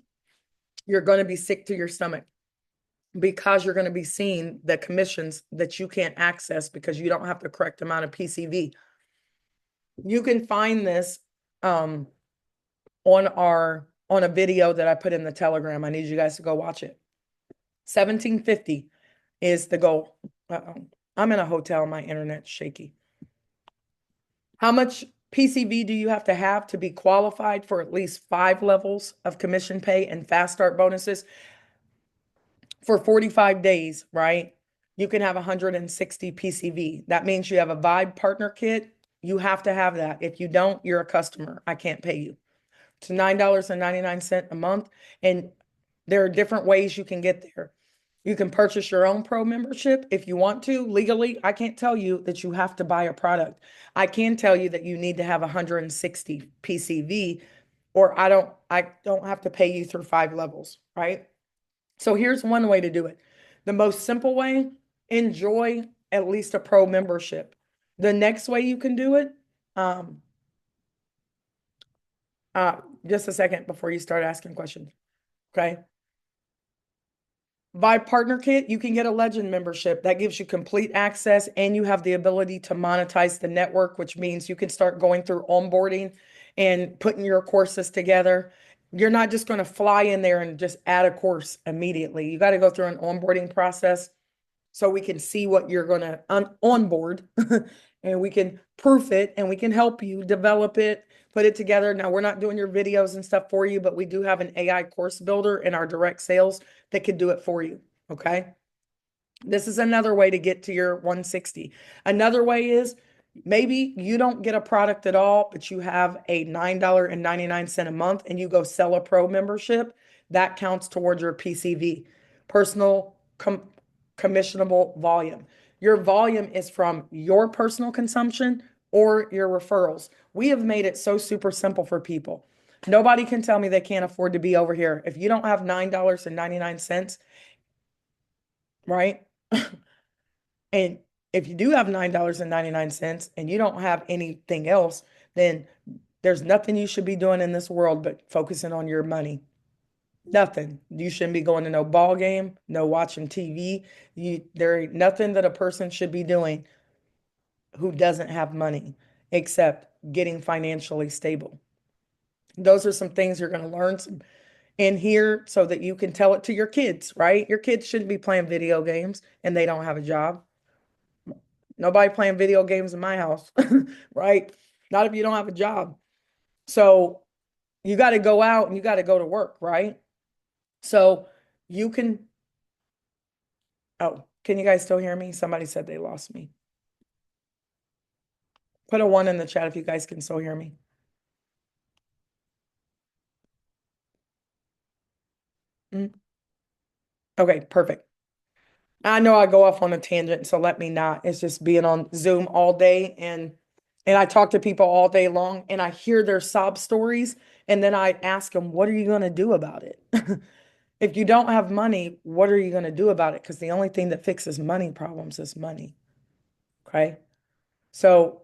you're going to be sick to your stomach because you're going to be seeing the commissions that you can't access because you don't have the correct amount of PCV. You can find this on a video that I put in the Telegram. I need you guys to go watch it. 1750 is the goal. I'm in a hotel. My internet's shaky. How much PCV do you have to be qualified for at least 5 levels of commission pay and fast start bonuses? For 45 days, right? You can have 160 PCV. That means you have a Vibe partner kit. You have to have that. If you don't, you're a customer. I can't pay you. It's $9.99 a month. And there are different ways you can get there. You can purchase your own pro membership if you want to legally. I can't tell you that you have to buy a product. I can tell you that you need to have 160 PCV, or I don't have to pay you through 5 levels, right? So here's one way to do it. The most simple way, enjoy at least a pro membership. The next way you can do it, um, just a second before you start asking questions. Okay. Vibe Partner Kit, you can get a Legend membership that gives you complete access and you have the ability to monetize the network, which means you can start going through onboarding and putting your courses together. You're not just going to fly in there and just add a course immediately. You got to go through an onboarding process so we can see what you're going to onboard and we can proof it and we can help you develop it, put it together. Now, we're not doing your videos and stuff for you, but we do have an AI course builder in our direct sales that could do it for you. Okay. This is another way to get to your 160. Another way is maybe you don't get a product at all, but you have a $9.99 a month and you go sell a pro membership. That counts towards your PCV, personal commissionable volume. Your volume is from your personal consumption or your referrals. We have made it so super simple for people. Nobody can tell me they can't afford to be over here. If you don't have $9.99, right? And if you do have $9.99 and you don't have anything else, then there's nothing you should be doing in this world but focusing on your money. Nothing. You shouldn't be going to no ball game, no watching TV. There ain't nothing that a person should be doing who doesn't have money except getting financially stable. Those are some things you're going to learn in here so that you can tell it to your kids, right? Your kids shouldn't be playing video games and they don't have a job. Nobody playing video games in my house, right? Not if you don't have a job. So you got to go out and you got to go to work, right? So you can, oh, can you guys still hear me? Somebody said they lost me. Put a 1 in the chat if you guys can still hear me. Mm. Okay, perfect. I know I go off on a tangent, so let me not. It's just being on Zoom all day and I talk to people all day long and I hear their sob stories and then I ask them, what are you going to do about it? If you don't have money, what are you going to do about it? Because the only thing that fixes money problems is money. Okay. So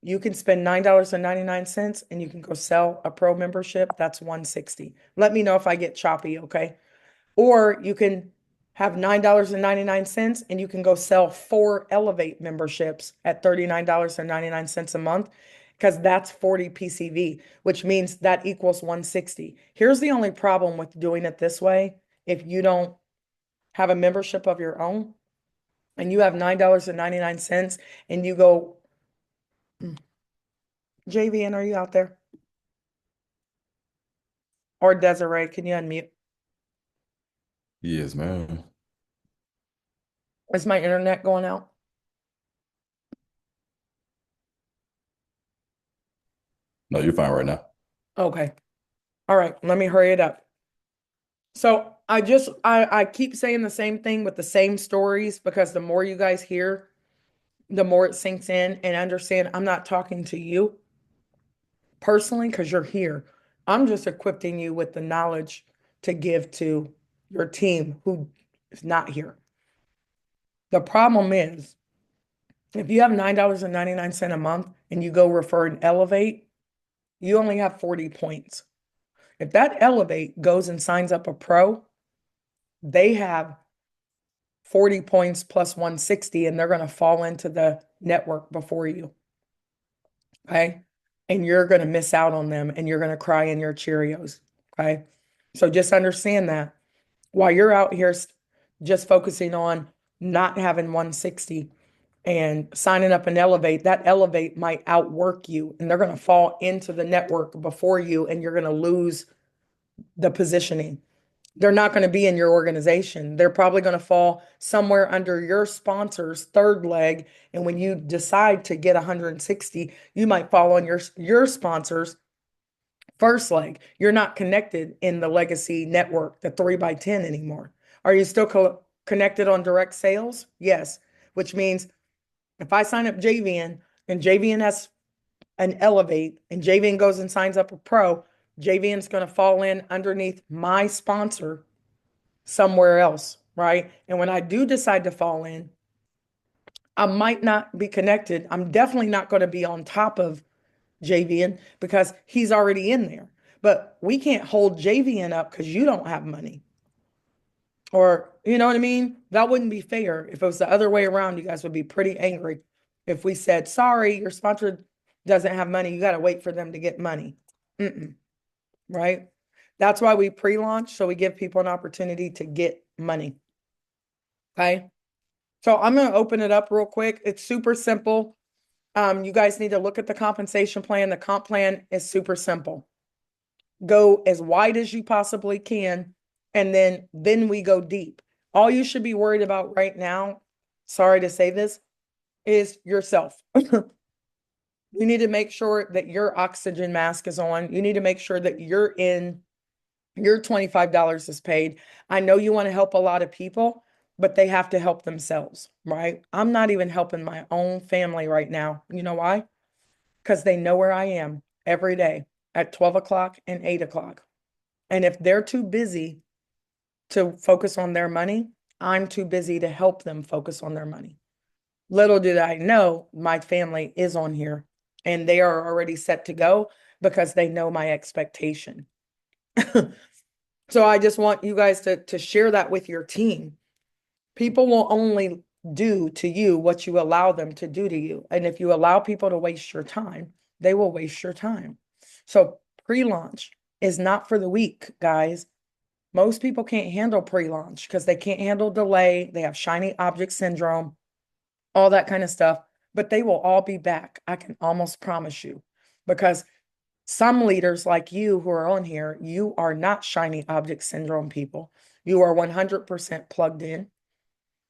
you can spend $9.99 and you can go sell a pro membership. That's 160. Let me know if I get choppy, okay? Or you can have $9.99 and you can go sell 4 Elevate memberships at $39.99 a month because that's 40 PCV, which means that equals 160. Here's the only problem with doing it this way. If you don't have a membership of your own and you have $9.99 and you go, JVN, are you out there? Or Desiree, can you unmute? Yes, man. Is my internet going out? No, you're fine right now. Okay. All right. Let me hurry it up. So I keep saying the same thing with the same stories because the more you guys hear, the more it sinks in and understand I'm not talking to you personally because you're here. I'm just equipping you with the knowledge to give to your team who is not here. The problem is if you have $9.99 a month and you go refer and elevate, you only have 40 points. If that elevate goes and signs up a pro, they have 40 points plus 160 and they're going to fall into the network before you. Okay. And you're going to miss out on them and you're going to cry in your Cheerios. Okay. So just understand that while you're out here just focusing on not having 160 and signing up and elevate, that elevate might outwork you and they're going to fall into the network before you and you're going to lose the positioning. They're not going to be in your organization. They're probably going to fall somewhere under your sponsor's third leg. And when you decide to get 160, you might fall on your sponsor's first leg. You're not connected in the legacy network, the 3x10 anymore. Are you still connected on direct sales? Yes, which means if I sign up JVN and JVN has an elevate and JVN goes and signs up a pro, JVN's going to fall in underneath my sponsor somewhere else, right? And when I do decide to fall in, I might not be connected. I'm definitely not going to be on top of JVN because he's already in there. But we can't hold JVN up because you don't have money. Or, you know what I mean? That wouldn't be fair. If it was the other way around, you guys would be pretty angry if we said, sorry, your sponsor doesn't have money. You got to wait for them to get money. Mm-mm, right? That's why we pre-launch, so we give people an opportunity to get money. Okay. So I'm going to open it up real quick. It's super simple. You guys need to look at the compensation plan. The comp plan is super simple. Go as wide as you possibly can, and then we go deep. All you should be worried about right now, sorry to say this, is yourself. You need to make sure that your oxygen mask is on. You need to make sure that you're in, your $25 is paid. I know you want to help a lot of people, but they have to help themselves, right? I'm not even helping my own family right now. You know why? Because they know where I am every day at 12 o'clock and 8 o'clock. And if they're too busy to focus on their money, I'm too busy to help them focus on their money. Little did I know my family is on here and they are already set to go because they know my expectation. So I just want you guys to share that with your team. People will only do to you what you allow them to do to you. And if you allow people to waste your time, they will waste your time. So pre-launch is not for the weak, guys. Most people can't handle pre-launch because they can't handle delay. They have shiny object syndrome, all that kind of stuff, but they will all be back. I can almost promise you because some leaders like you who are on here, you are not shiny object syndrome people. You are 100% plugged in.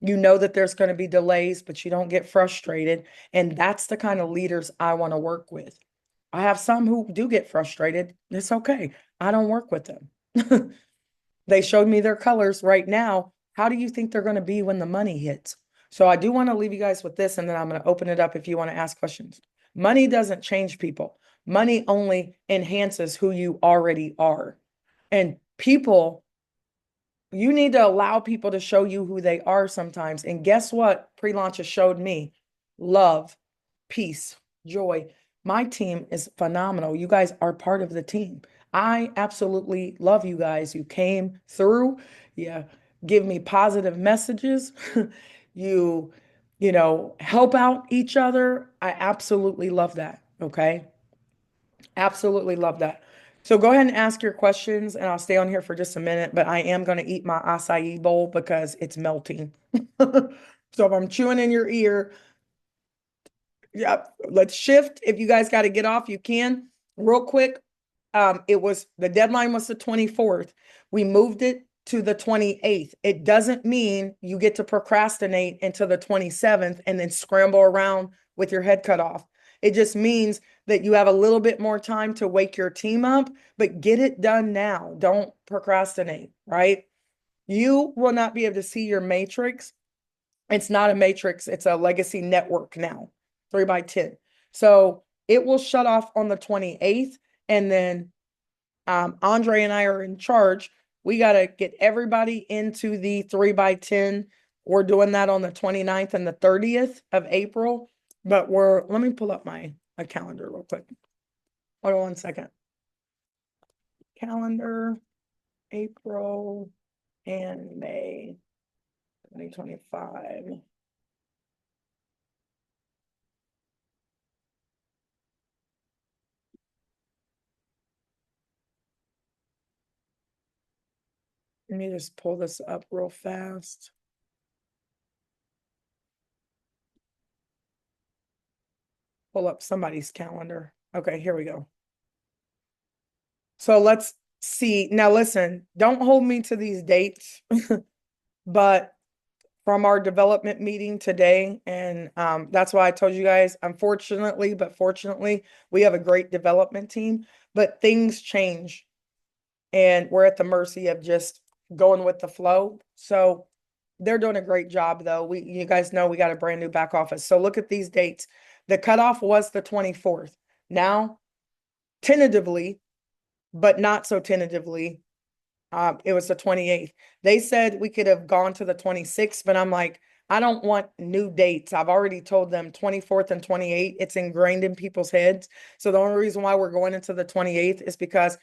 You know that there's going to be delays, but you don't get frustrated. And that's the kind of leaders I want to work with. I have some who do get frustrated. It's okay. I don't work with them. They showed me their colors right now. how do you think they're going to be when the money hits? So I do want to leave you guys with this, and then I'm going to open it up if you want to ask questions. Money doesn't change people. Money only enhances who you already are. And people, you need to allow people to show you who they are sometimes. And guess what? Pre-launch has showed me love, peace, joy. My team is phenomenal. You guys are part of the team. I absolutely love you guys. You came through. Yeah, give me positive messages. You, help out each other. I absolutely love that. Okay. Absolutely love that. So go ahead and ask your questions, and I'll stay on here for just a minute, but I am going to eat my acai bowl because it's melting. So if I'm chewing in your ear, yep, let's shift. If you guys got to get off, you can. Real quick, the deadline was the 24th. We moved it to the 28th. It doesn't mean you get to procrastinate until the 27th and then scramble around with your head cut off. It just means that you have a little bit more time to wake your team up, but get it done now. Don't procrastinate, right? You will not be able to see your matrix. It's not a matrix, it's a legacy network now, 3x10. So it will shut off on the 28th. And then Andre and I are in charge. We got to get everybody into the 3x10. We're doing that on the 29th and the 30th of April. But let me pull up my calendar real quick. Hold on 1 second. Calendar, April and May 2025. Let me just pull this up real fast. Pull up somebody's calendar. Okay, here we go. So let's see. Now, listen, don't hold me to these dates, but from our development meeting today, and that's why I told you guys, unfortunately, but fortunately, we have a great development team, but things change and we're at the mercy of just going with the flow. So they're doing a great job though. You guys know we got a brand new back office. So look at these dates. The cutoff was the 24th. Now, tentatively, but not so tentatively, it was the 28th. They said we could have gone to the 26th, but I'm like, I don't want new dates. I've already told them 24th and 28th. It's ingrained in people's heads. So the only reason why we're going into the 28th is because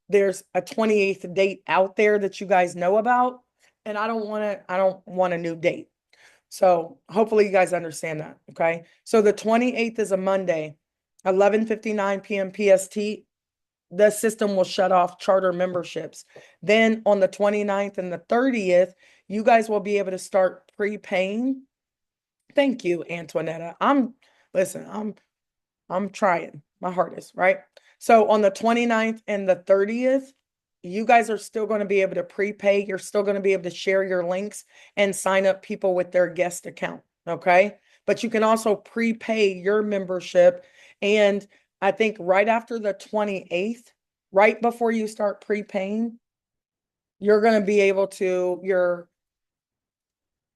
there's a 28th date out there that you guys know about, and I don't want a new date. So hopefully you guys understand that. Okay. So the 28th is a Monday, 11:59 p.m. PST. The system will shut off charter memberships. Then on the 29th and the 30th, you guys will be able to start prepaying. Thank you, Antoinetta. Listen, I'm trying my hardest, right? So on the 29th and the 30th, you guys are still going to be able to prepay. You're still going to be able to share your links and sign up people with their guest account. Okay. But you can also prepay your membership. And I think right after the 28th, right before you start prepaying, you're going to be able to, your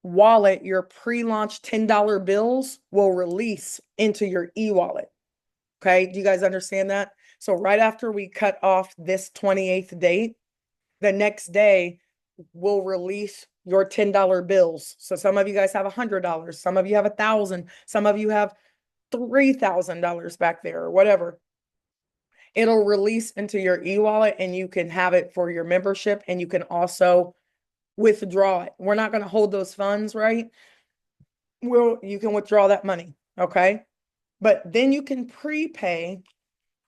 wallet, your pre-launch $10 bills will release into your e-wallet. Okay. Do you guys understand that? So right after we cut off this 28th date, the next day we'll release your $10 bills. So some of you guys have $100, some of you have 1,000, some of you have $3,000 back there or whatever. It'll release into your e-wallet and you can have it for your membership, and you can also withdraw it. We're not going to hold those funds, right? You can withdraw that money. Okay. But then you can prepay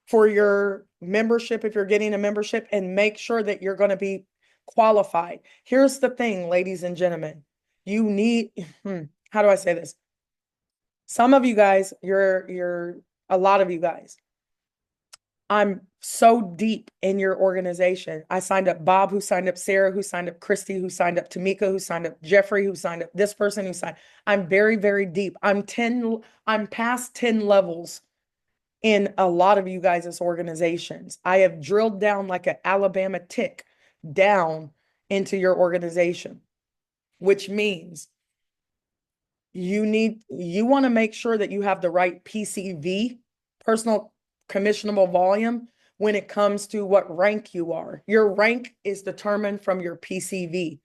for your membership if you're getting a membership, and make sure that you're going to be qualified. Here's the thing, ladies and gentlemen. You need, how do I say this? Some of you guys, a lot of you guys, I'm so deep in your organization. I signed up Bob, who signed up Sarah, who signed up Christy, who signed up Tamika, who signed up Jeffrey, who signed up this person, who signed. I'm very, very deep. I'm past 10 levels in a lot of you guys' organizations. I have drilled down like an Alabama tick down into your organization. which means you want to make sure that you have the right PCV, personal commissionable volume, when it comes to what rank you are. Your rank is determined from your PCV.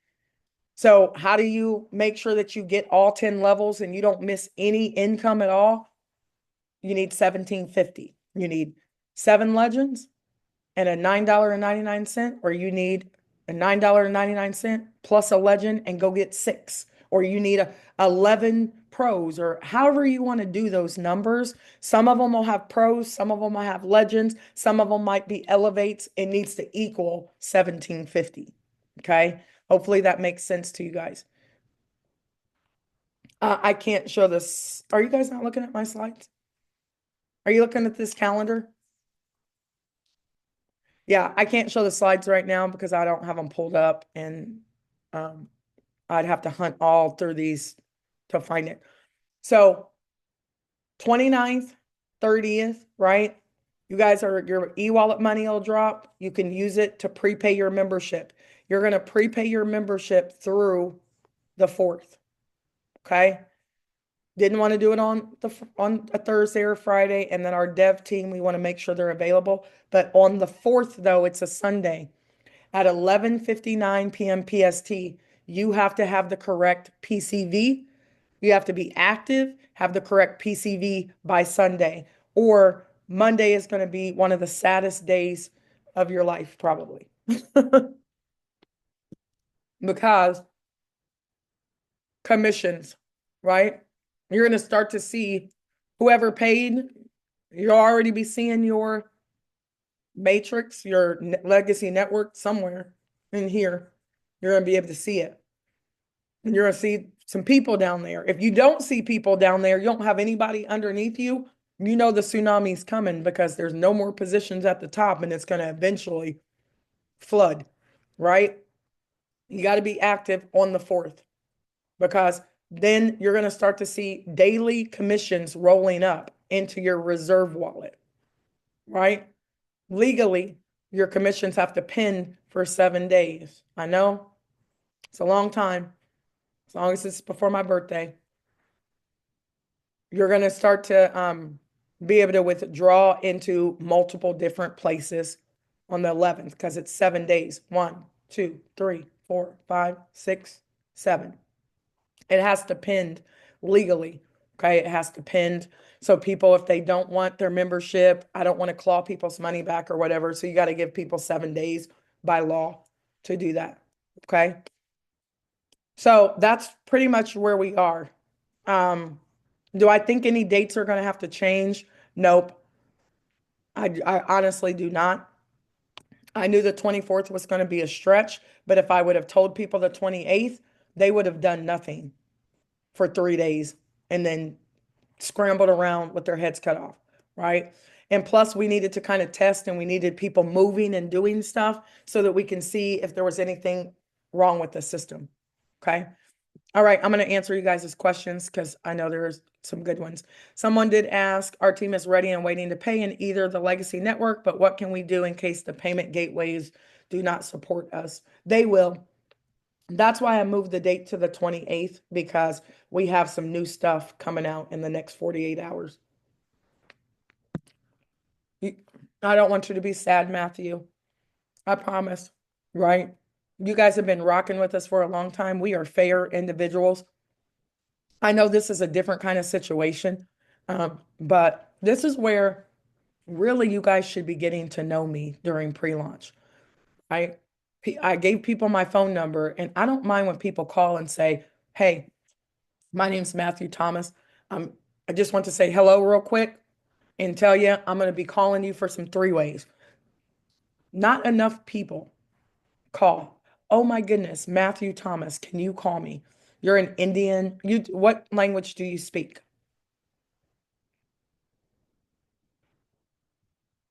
So how do you make sure that you get all 10 levels and you don't miss any income at all? You need 1750. You need 7 legends and a $9.99, or you need a $9.99 plus a legend and go get 6, or you need 11 pros, or however you want to do those numbers. Some of them will have pros, some of them will have legends, some of them might be elevates. It needs to equal 1750. Okay. Hopefully that makes sense to you guys. I can't show this. Are you guys not looking at my slides? Are you looking at this calendar? Yeah, I can't show the slides right now because I don't have them pulled up, and um, I'd have to hunt all through these to find it. So 29th, 30th, right? You guys are, your e-wallet money will drop. You can use it to prepay your membership. You're going to prepay your membership through the 4th. Okay. Didn't want to do it on a Thursday or Friday, and then our dev team, we want to make sure they're available. But on the 4th, though, it's a Sunday at 11:59 p.m. PST. You have to have the correct PCV. You have to be active, have the correct PCV by Sunday, or Monday is going to be one of the saddest days of your life, probably. Because commissions, right? You're going to start to see whoever paid, you'll already be seeing your matrix, your legacy network somewhere in here. You're going to be able to see it. And you're going to see some people down there. If you don't see people down there, you don't have anybody underneath you, you know the tsunami's coming because there's no more positions at the top and it's going to eventually flood, right? You got to be active on the 4th, because then you're going to start to see daily commissions rolling up into your reserve wallet, right? Legally, your commissions have to pin for 7 days. I know it's a long time, as long as it's before my birthday. You're going to start to be able to withdraw into multiple different places on the 11th, because it's 7 days. 1, 2, 3, 4, 5, 6, 7. It has to pend legally. Okay. It has to pend. So people, if they don't want their membership, I don't want to claw people's money back or whatever. So you got to give people 7 days by law to do that. Okay. So that's pretty much where we are. Do I think any dates are going to have to change? Nope. I honestly do not. I knew the 24th was going to be a stretch, but if I would have told people the 28th, they would have done nothing for 3 days and then scrambled around with their heads cut off, right? And plus, we needed to kind of test, and we needed people moving and doing stuff so that we can see if there was anything wrong with the system. Okay. All right. I'm going to answer you guys' questions because I know there's some good ones. Someone did ask, our team is ready and waiting to pay in either the legacy network, but what can we do in case the payment gateways do not support us? They will. That's why I moved the date to the 28th, because we have some new stuff coming out in the next 48 hours. I don't want you to be sad, Matthew. I promise, right? You guys have been rocking with us for a long time. We are fair individuals. I know this is a different kind of situation, but this is where really you guys should be getting to know me during pre-launch. I I gave people my phone number, and I don't mind when people call and say, "Hey, my name's Matthew Thomas. I just want to say hello real quick and tell you I'm going to be calling you for some 3-ways." Not enough people call. Oh my goodness, Matthew Thomas, can you call me? You're an Indian. What language do you speak?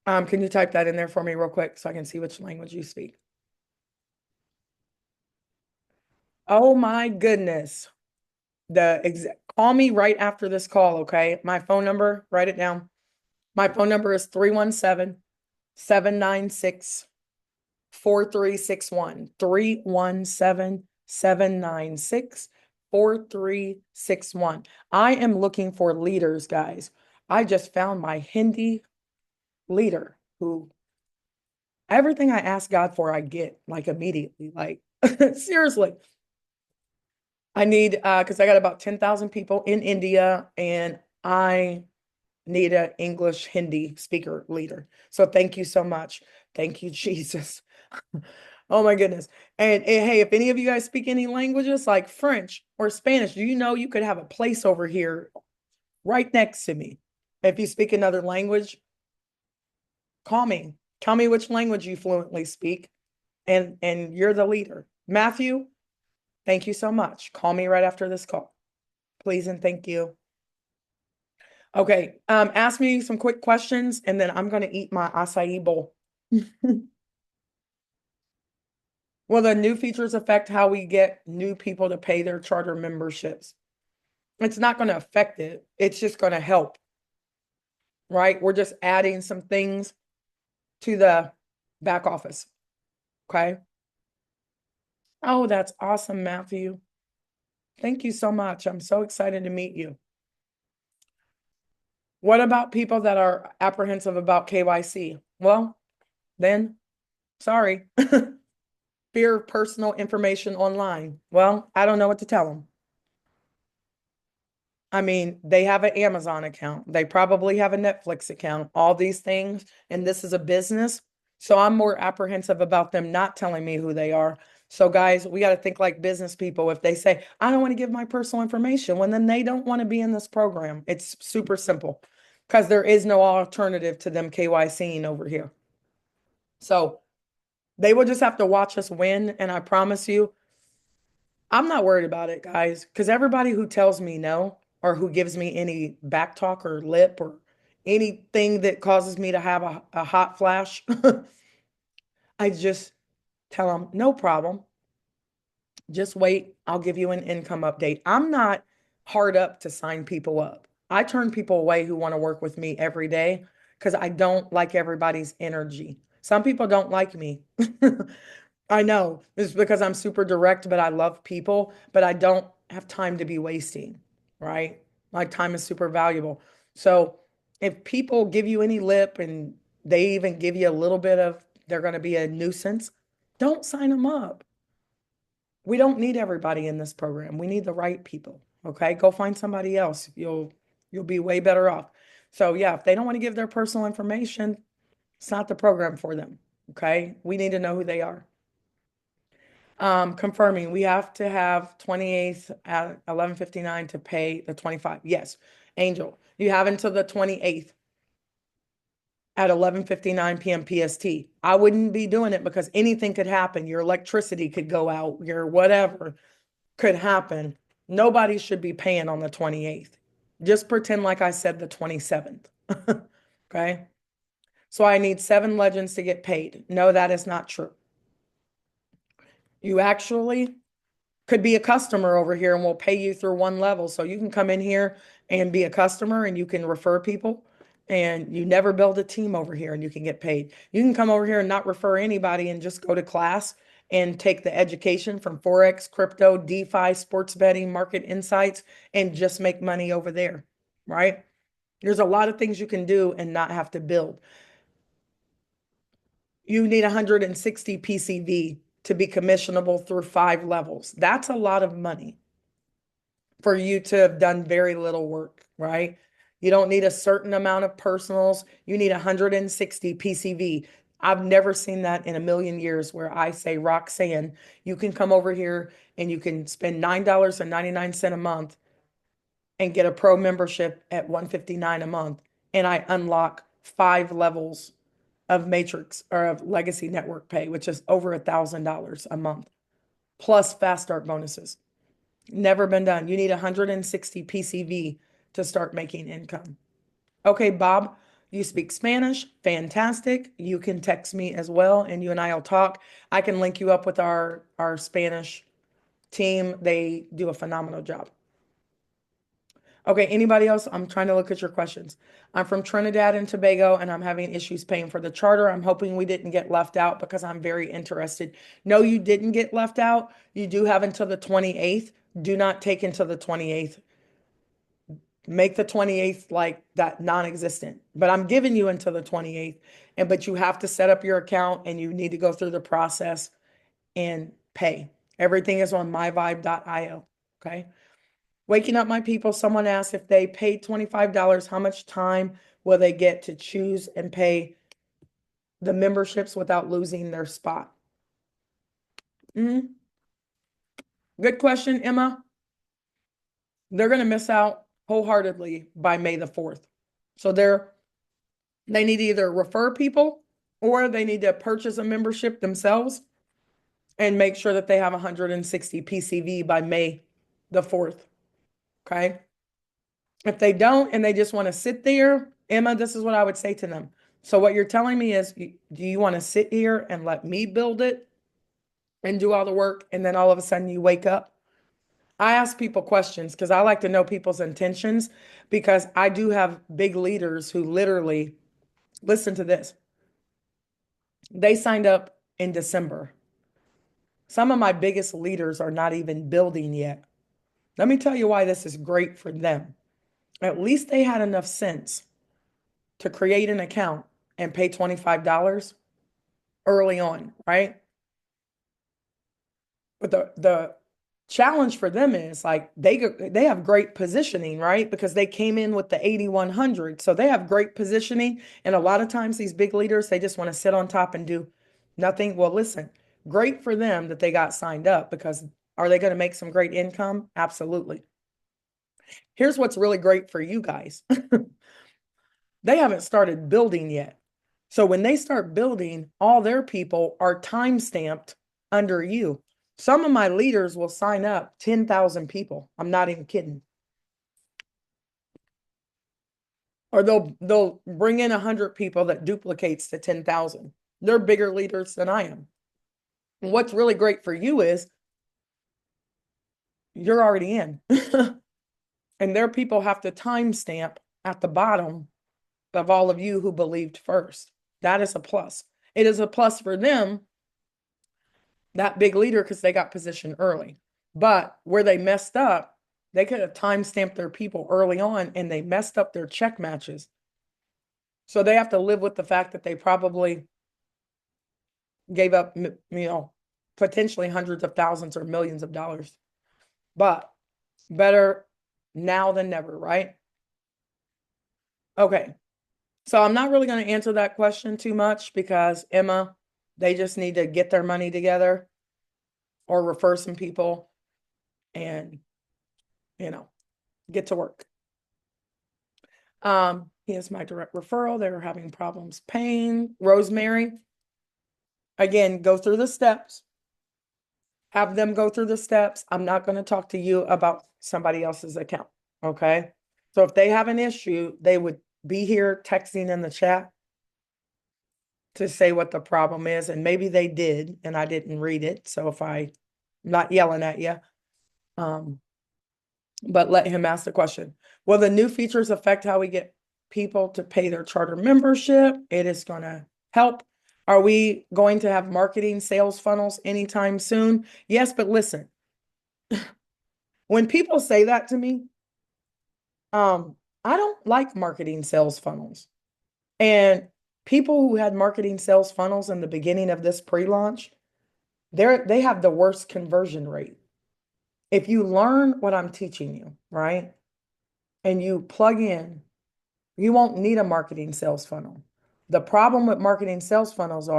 Can you type that in there for me real quick so I can see which language you speak? Oh my goodness. Call me right after this call, okay? My phone number, write it down. My phone number is 317-796-4361. 317 796-4361. I am looking for leaders, guys. I just found my Hindi leader who everything I ask God for, I get like immediately. Like, seriously. I need, because I got about 10,000 people in India and I need an English Hindi speaker leader. So thank you so much. Thank you, Jesus. Oh my goodness. And hey, if any of you guys speak any languages like French or Spanish, do you know you could have a place over here right next to me? If you speak another language, call me. Tell me which language you fluently speak, and you're the leader. Matthew, thank you so much. Call me right after this call. Please and thank you. Okay, ask me some quick questions and then I'm gonna eat my acai bowl. Will the new features affect how we get new people to pay their charter memberships? It's not going to affect it. It's just going to help, right? We're just adding some things to the back office. Okay. Oh, that's awesome, Matthew. Thank you so much. I'm so excited to meet you. What about people that are apprehensive about KYC? Well, then, sorry. Fear of personal information online. Well, I don't know what to tell them. I mean, they have an Amazon account. They probably have a Netflix account, all these things. And this is a business. So I'm more apprehensive about them not telling me who they are. So, guys, we got to think like business people. If they say, I don't want to give my personal information, well, then they don't want to be in this program. It's super simple because there is no alternative to them KYCing over here. So they will just have to watch us win. And I promise you, I'm not worried about it, guys, because everybody who tells me no or who gives me any back talk or lip or anything that causes me to have a hot flash, I just tell them, no problem. Just wait. I'll give you an income update. I'm not hard up to sign people up. I turn people away who want to work with me every day because I don't like everybody's energy. Some people don't like me. I know it's because I'm super direct, but I love people, but I don't have time to be wasting, right? My time is super valuable. So if people give you any lip and they even give you a little bit of they're going to be a nuisance, don't sign them up. We don't need everybody in this program. We need the right people. Okay. Go find somebody else. You'll be way better off. So yeah, if they don't want to give their personal information, it's not the program for them. Okay. We need to know who they are. Confirming we have to have 28th at 11:59 to pay the 25. Yes. Angel, you have until the 28th at 11:59 p.m. PST. I wouldn't be doing it because anything could happen. Your electricity could go out, your whatever could happen. Nobody should be paying on the 28th. Just pretend like I said the 27th. Okay. So I need 7 legends to get paid. No, that is not true. You actually could be a customer over here and we'll pay you through one level. So you can come in here and be a customer and you can refer people and you never build a team over here and you can get paid. You can come over here and not refer anybody and just go to class and take the education from Forex, crypto, DeFi, sports betting, market insights, and just make money over there, right? There's a lot of things you can do and not have to build. You need 160 PCV to be commissionable through 5 levels. That's a lot of money for you to have done very little work, right? You don't need a certain amount of personals. You need 160 PCV. I've never seen that in a million years where I say, Roxanne, you can come over here and you can spend $9.99 a month and get a pro membership at $159 a month. And I unlock 5 levels of matrix or of legacy network pay, which is over $1,000 a month, plus fast start bonuses. Never been done. You need 160 PCV to start making income. Okay, Bob, you speak Spanish. Fantastic. You can text me as well, and you and I will talk. I can link you up with our Spanish team. They do a phenomenal job. Okay, anybody else? I'm trying to look at your questions. I'm from Trinidad and Tobago and I'm having issues paying for the charter. I'm hoping we didn't get left out because I'm very interested. No, you didn't get left out. You do have until the 28th. Do not take until the 28th. Make the 28th like that non-existent. But I'm giving you until the 28th. And but you have to set up your account and you need to go through the process and pay. Everything is on myvibe.io. Okay. Waking up my people, someone asked if they paid $25, how much time will they get to choose and pay the memberships without losing their spot? Mhm. Good question, Emma. They're going to miss out wholeheartedly by May the 4th. So they need to either refer people or they need to purchase a membership themselves and make sure that they have 160 PCV by May the 4th. Okay. If they don't and they just want to sit there, Emma, this is what I would say to them. So what you're telling me is, do you want to sit here and let me build it and do all the work, and then all of a sudden you wake up? I ask people questions because I like to know people's intentions because I do have big leaders who literally, listen to this. They signed up in December. Some of my biggest leaders are not even building yet. Let me tell you why this is great for them. At least they had enough sense to create an account and pay $25 early on, right? But the challenge for them is like they have great positioning, right? Because they came in with the 8100. So they have great positioning. And a lot of times these big leaders, they just want to sit on top and do nothing. Well, listen, great for them that they got signed up because are they going to make some great income? Absolutely. Here's what's really great for you guys. They haven't started building yet. So when they start building, all their people are time stamped under you. Some of my leaders will sign up 10,000 people. I'm not even kidding. Or they'll bring in 100 people that duplicates the 10,000. They're bigger leaders than I am. And what's really great for you is you're already in. And their people have to timestamp at the bottom of all of you who believed first. That is a plus. It is a plus for them, that big leader, because they got positioned early. But where they messed up, they could have time stamped their people early on and they messed up their check matches. So they have to live with the fact that they probably gave up, potentially hundreds of thousands or millions of dollars. But better now than never, right? Okay. So I'm not really going to answer that question too much because Emma, they just need to get their money together or refer some people and, you know, get to work. He is my direct referral. They're having problems paying. Rosemary, again, go through the steps. Have them go through the steps. I'm not going to talk to you about somebody else's account. Okay. So if they have an issue, they would be here texting in the chat to say what the problem is. And maybe they did, and I didn't read it. So if I'm not yelling at you, but let him ask the question. Will the new features affect how we get people to pay their charter membership? It is going to help. Are we going to have marketing sales funnels anytime soon? Yes, but listen, when people say that to me, I don't like marketing sales funnels. And people who had marketing sales funnels in the beginning of this pre-launch, they have the worst conversion rate. If you learn what I'm teaching you, right? And you plug in, you won't need a marketing sales funnel. The problem with marketing sales funnels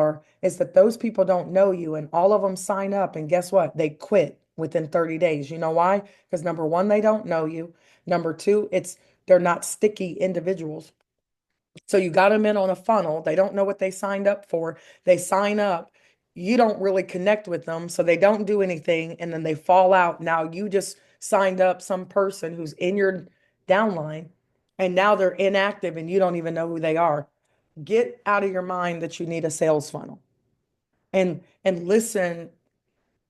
is that those people don't know you and all of them sign up and guess what? They quit within 30 days. You know why? Because number one, they don't know you. Number two, they're not sticky individuals. So you got them in on a funnel. They don't know what they signed up for. They sign up. You don't really connect with them. So they don't do anything. And then they fall out. Now you just signed up some person who's in your downline and now they're inactive and you don't even know who they are. Get out of your mind that you need a sales funnel and listen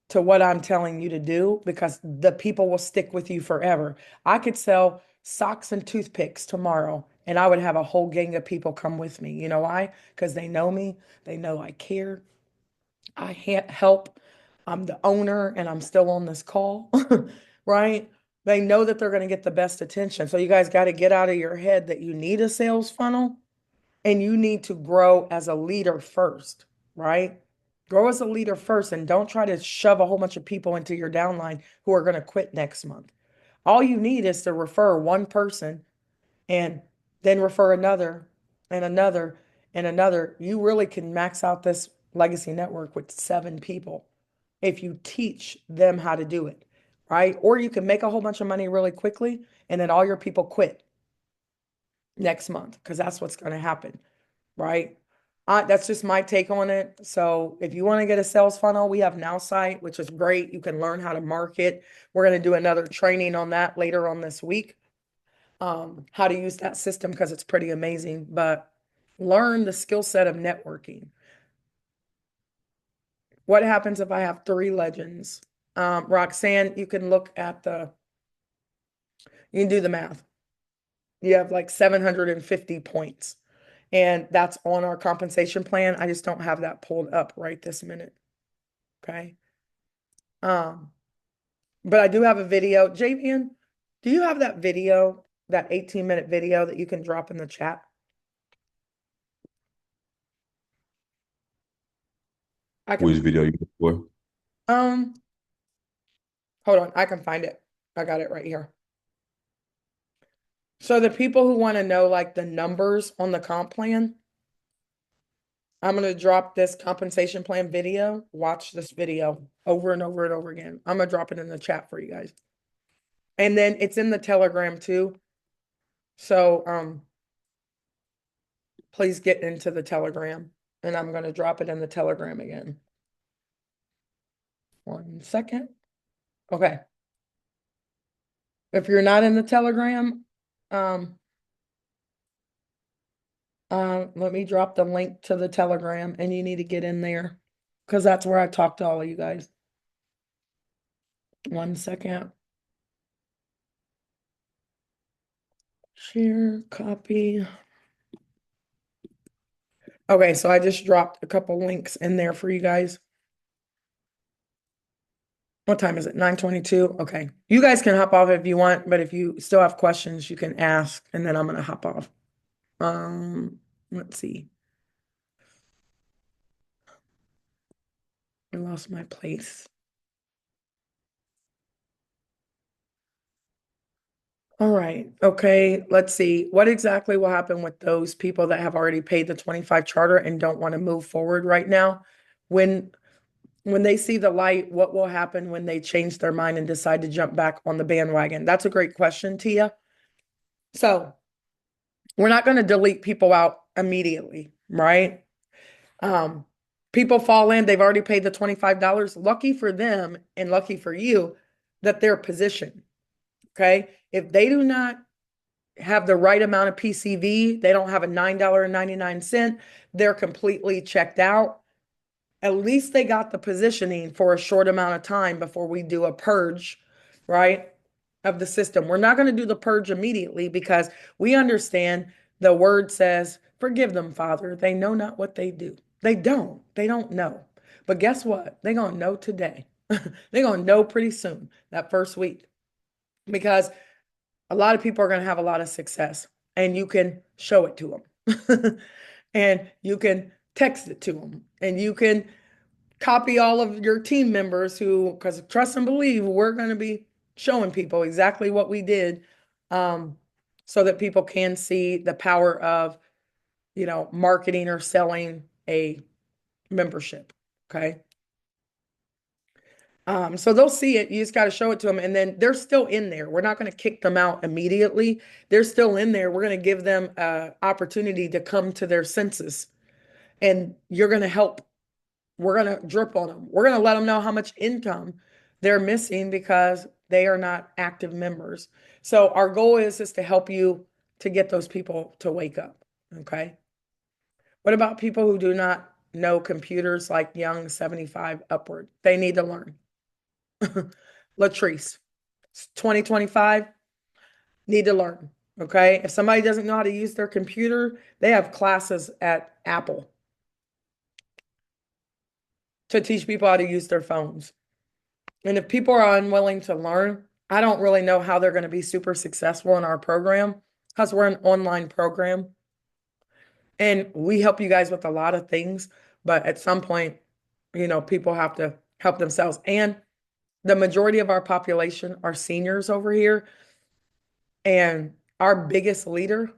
to what I'm telling you to do because the people will stick with you forever. I could sell socks and toothpicks tomorrow. And I would have a whole gang of people come with me. You know why? Because they know me, they know I care, help. I'm the owner and I'm still on this call, right? They know that they're going to get the best attention. So you guys got to get out of your head that you need a sales funnel and you need to grow as a leader first, right? Grow as a leader first and don't try to shove a whole bunch of people into your downline who are going to quit next month. All you need is to refer one person and then refer another and another and another. You really can max out this legacy network with 7 people if you teach them how to do it, right? Or you can make a whole bunch of money really quickly and then all your people quit next month because that's what's going to happen, right? That's just my take on it. So if you want to get a sales funnel, we have Now Site, which is great. You can learn how to market. We're going to do another training on that later on this week, how to use that system because it's pretty amazing. But learn the skill set of networking. What happens if I have 3 legends? Roxanne, you can look at you can do the math. You have like 750 points. And that's on our compensation plan. I just don't have that pulled up right this minute. Okay. Um, but I do have a video. Javian, do you have that video, that 18-minute video that you can drop in the chat? I Which can, video you look for? um, hold on, I can find it. I got it right here. So the people who want to know like the numbers on the comp plan, I'm going to drop this compensation plan video. Watch this video over and over and over again. I'm going to drop it in the chat for you guys. And then it's in the Telegram too. So please get into the Telegram and I'm going to drop it in the Telegram again. 1 second. Okay. If you're not in the Telegram, let me drop the link to the Telegram and you need to get in there because that's where I talk to all of you guys. 1 second. Share, copy. Okay, so I just dropped a couple links in there for you guys. What time is it? 9:22. Okay. You guys can hop off if you want, but if you still have questions, you can ask, and then I'm gonna hop off. Let's see. I lost my place. All right. Okay. Let's see. What exactly will happen with those people that have already paid the 25 charter and don't want to move forward right now? When when they see the light, what will happen when they change their mind and decide to jump back on the bandwagon? That's a great question, Tia. So we're not going to delete people out immediately, right? Um, People fall in, they've already paid the $25. Lucky for them and lucky for you that they're positioned. Okay. If they do not have the right amount of PCV, they don't have a $9.99, they're completely checked out. At least they got the positioning for a short amount of time before we do a purge, right, of the system. We're not going to do the purge immediately because we understand the word says, forgive them, Father. They know not what they do. They don't know. But guess what? They're going to know today. They're going to know pretty soon, that first week, because a lot of people are going to have a lot of success and you can show it to them and you can text it to them and you can copy all of your team members who, because trust and believe, we're going to be showing people exactly what we did, so that people can see the power of, marketing or selling a membership. Okay. So they'll see it. You just got to show it to them. And then they're still in there. We're not going to kick them out immediately. They're still in there. We're going to give them an opportunity to come to their senses. And you're going to help. We're going to drip on them. We're going to let them know how much income they're missing because they are not active members. So our goal is to help you to get those people to wake up. Okay. What about people who do not know computers, like young 75 upward? They need to learn. Latrice, 2025. need to learn. Okay. If somebody doesn't know how to use their computer, they have classes at Apple to teach people how to use their phones. And if people are unwilling to learn, I don't really know how they're going to be super successful in our program because we're an online program and we help you guys with a lot of things. But at some point, people have to help themselves. And the majority of our population are seniors over here. And our biggest leader,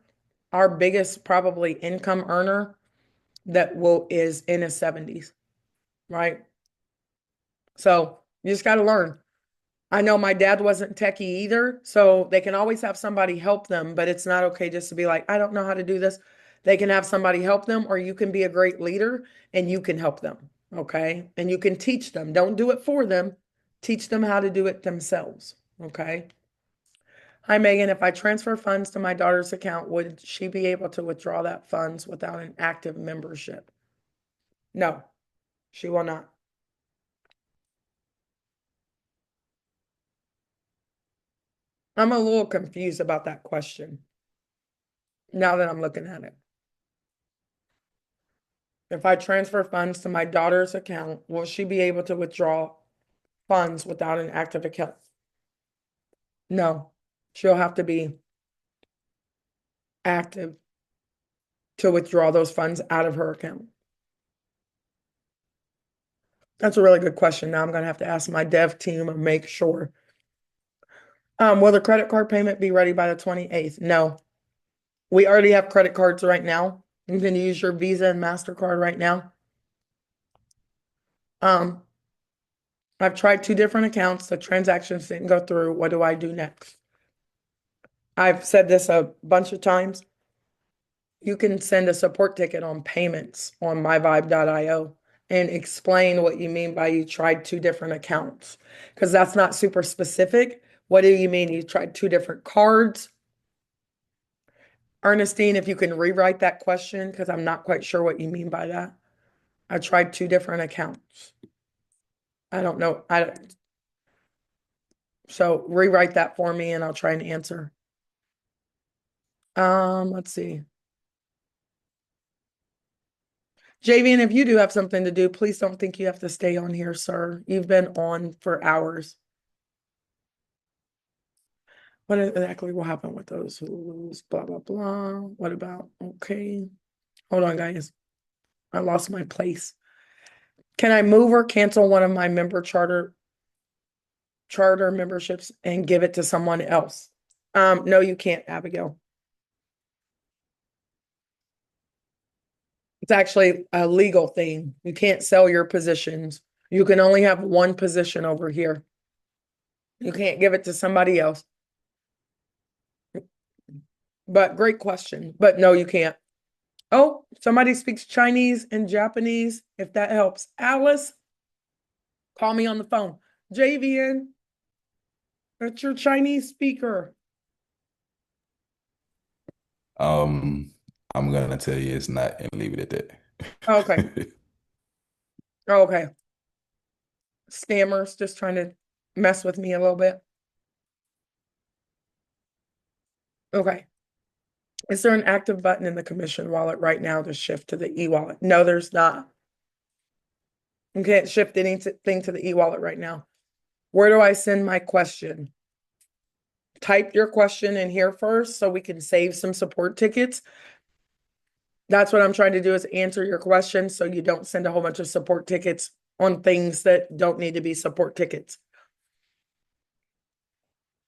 our biggest probably income earner that will is in his 70s, right? So you just got to learn. I know my dad wasn't techie either, so they can always have somebody help them, but it's not okay just to be like, I don't know how to do this. They can have somebody help them, or you can be a great leader and you can help them, okay? And you can teach them. Don't do it for them. Teach them how to do it themselves, okay? Hi, Megan. If I transfer funds to my daughter's account, would she be able to withdraw that funds without an active membership? No, she will not. I'm a little confused about that question now that I'm looking at it. If I transfer funds to my daughter's account, will she be able to withdraw funds without an active account? No, she'll have to be active to withdraw those funds out of her account. That's a really good question. Now I'm going to have to ask my dev team and make sure. Will the credit card payment be ready by the 28th? No, we already have credit cards right now. You can use your Visa and MasterCard right now. Um, I've tried two different accounts. The transactions didn't go through. What do I do next? I've said this a bunch of times. You can send a support ticket on payments on myvibe.io and explain what you mean by you tried two different accounts, because that's not super specific. What do you mean you tried two different cards? Ernestine, if you can rewrite that question, because I'm not quite sure what you mean by that. I tried two different accounts. I don't know. So rewrite that for me and I'll try and answer. Let's see. Javian, if you do have something to do, please don't think you have to stay on here, sir. You've been on for hours. What exactly will happen with those who lose? Blah, blah, blah. What about? Okay. Hold on, guys. I lost my place. Can I move or cancel one of my charter memberships and give it to someone else? No, you can't, Abigail. It's actually a legal thing. You can't sell your positions. You can only have one position over here. You can't give it to somebody else. But great question. But no, you can't. Oh, somebody speaks Chinese and Japanese, if that helps. Alice, call me on the phone. JVN, that's your Chinese speaker. I'm gonna tell you it's not and leave it at Okay. that. Okay. Stammers just trying to mess with me a little bit. Okay. Is there an active button in the commission wallet right now to shift to the e-wallet? No, there's not. You can't shift anything to the e-wallet right now. Where do I send my question? Type your question in here first so we can save some support tickets. That's what I'm trying to do, is answer your question so you don't send a whole bunch of support tickets on things that don't need to be support tickets.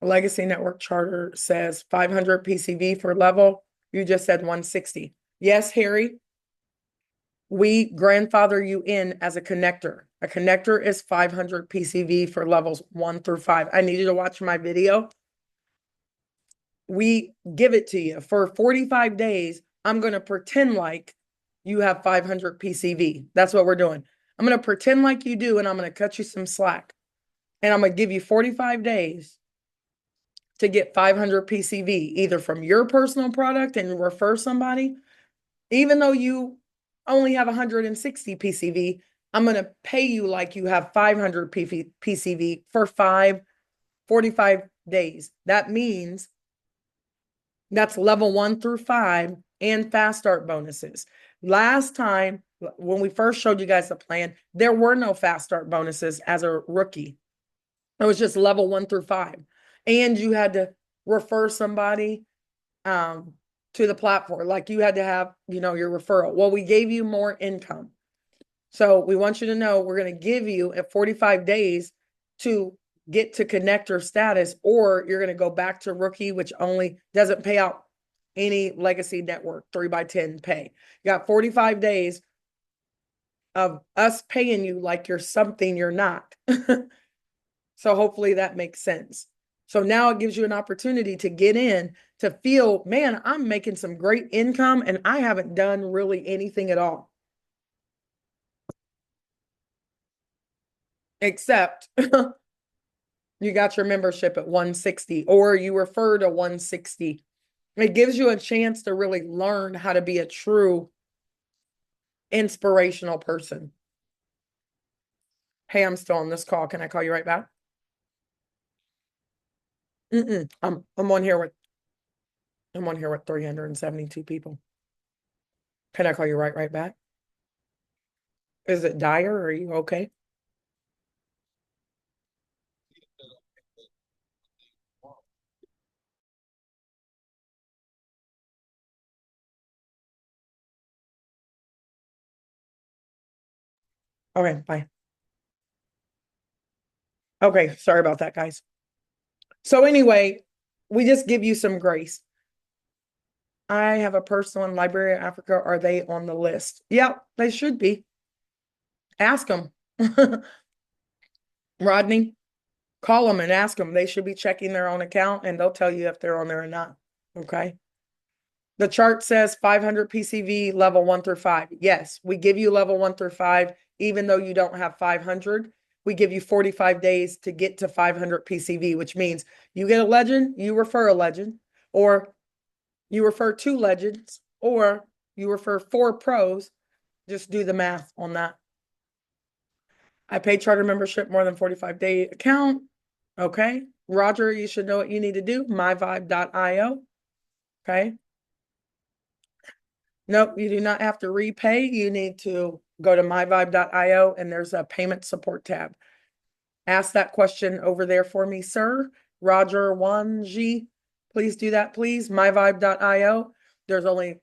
Legacy Network Charter says 500 PCV for level. You just said 160. Yes, Harry, we grandfather you in as a connector. A connector is 500 PCV for levels 1 through 5. I need you to watch my video. We give it to you for 45 days. I'm going to pretend like you have 500 PCV. That's what we're doing. I'm going to pretend like you do, and I'm going to cut you some slack. And I'm going to give you 45 days to get 500 PCV, either from your personal product and refer somebody. Even though you only have 160 PCV, I'm going to pay you like you have 500 PCV for 45 days. That means That's level 1 through 5 and fast start bonuses. Last time, when we first showed you guys the plan, there were no fast start bonuses as a rookie. It was just level 1 through 5. And you had to refer somebody um, to the platform. Like you had to have, your referral. Well, we gave you more income. So we want you to know we're going to give you at 45 days to get to connector status, or you're going to go back to rookie, which only doesn't pay out any legacy network 3x10 pay. You got 45 days of us paying you like you're something you're not. So hopefully that makes sense. So now it gives you an opportunity to get in to feel, man, I'm making some great income and I haven't done really anything at all. Except you got your membership at 160 or you refer to 160. It gives you a chance to really learn how to be a true inspirational person. Hey, I'm still on this call. Can I call you right back? I'm on here with 372 people. Can I call you right back? Is it dire? Are you okay? Okay, bye. Okay, sorry about that, guys. So anyway, we just give you some grace. I have a personal in Liberia, Africa. Are they on the list? Yep, they should be. Ask them. Rodney, call them and ask them. They should be checking their own account and they'll tell you if they're on there or not. Okay. The chart says 500 PCV level 1 through 5. Yes, we give you level 1 through 5, even though you don't have 500. We give you 45 days to get to 500 PCV, which means you get a legend, you refer a legend, or you refer 2 legends, or you refer 4 pros. Just do the math on that. I pay charter membership more than 45-day account. Okay. Roger, you should know what you need to do. myvibe.io. Okay. Nope, you do not have to repay. You need to go to myvibe.io and there's a payment support tab. Ask that question over there for me, sir. Roger 1G. Please do that, please. myvibe.io. There's only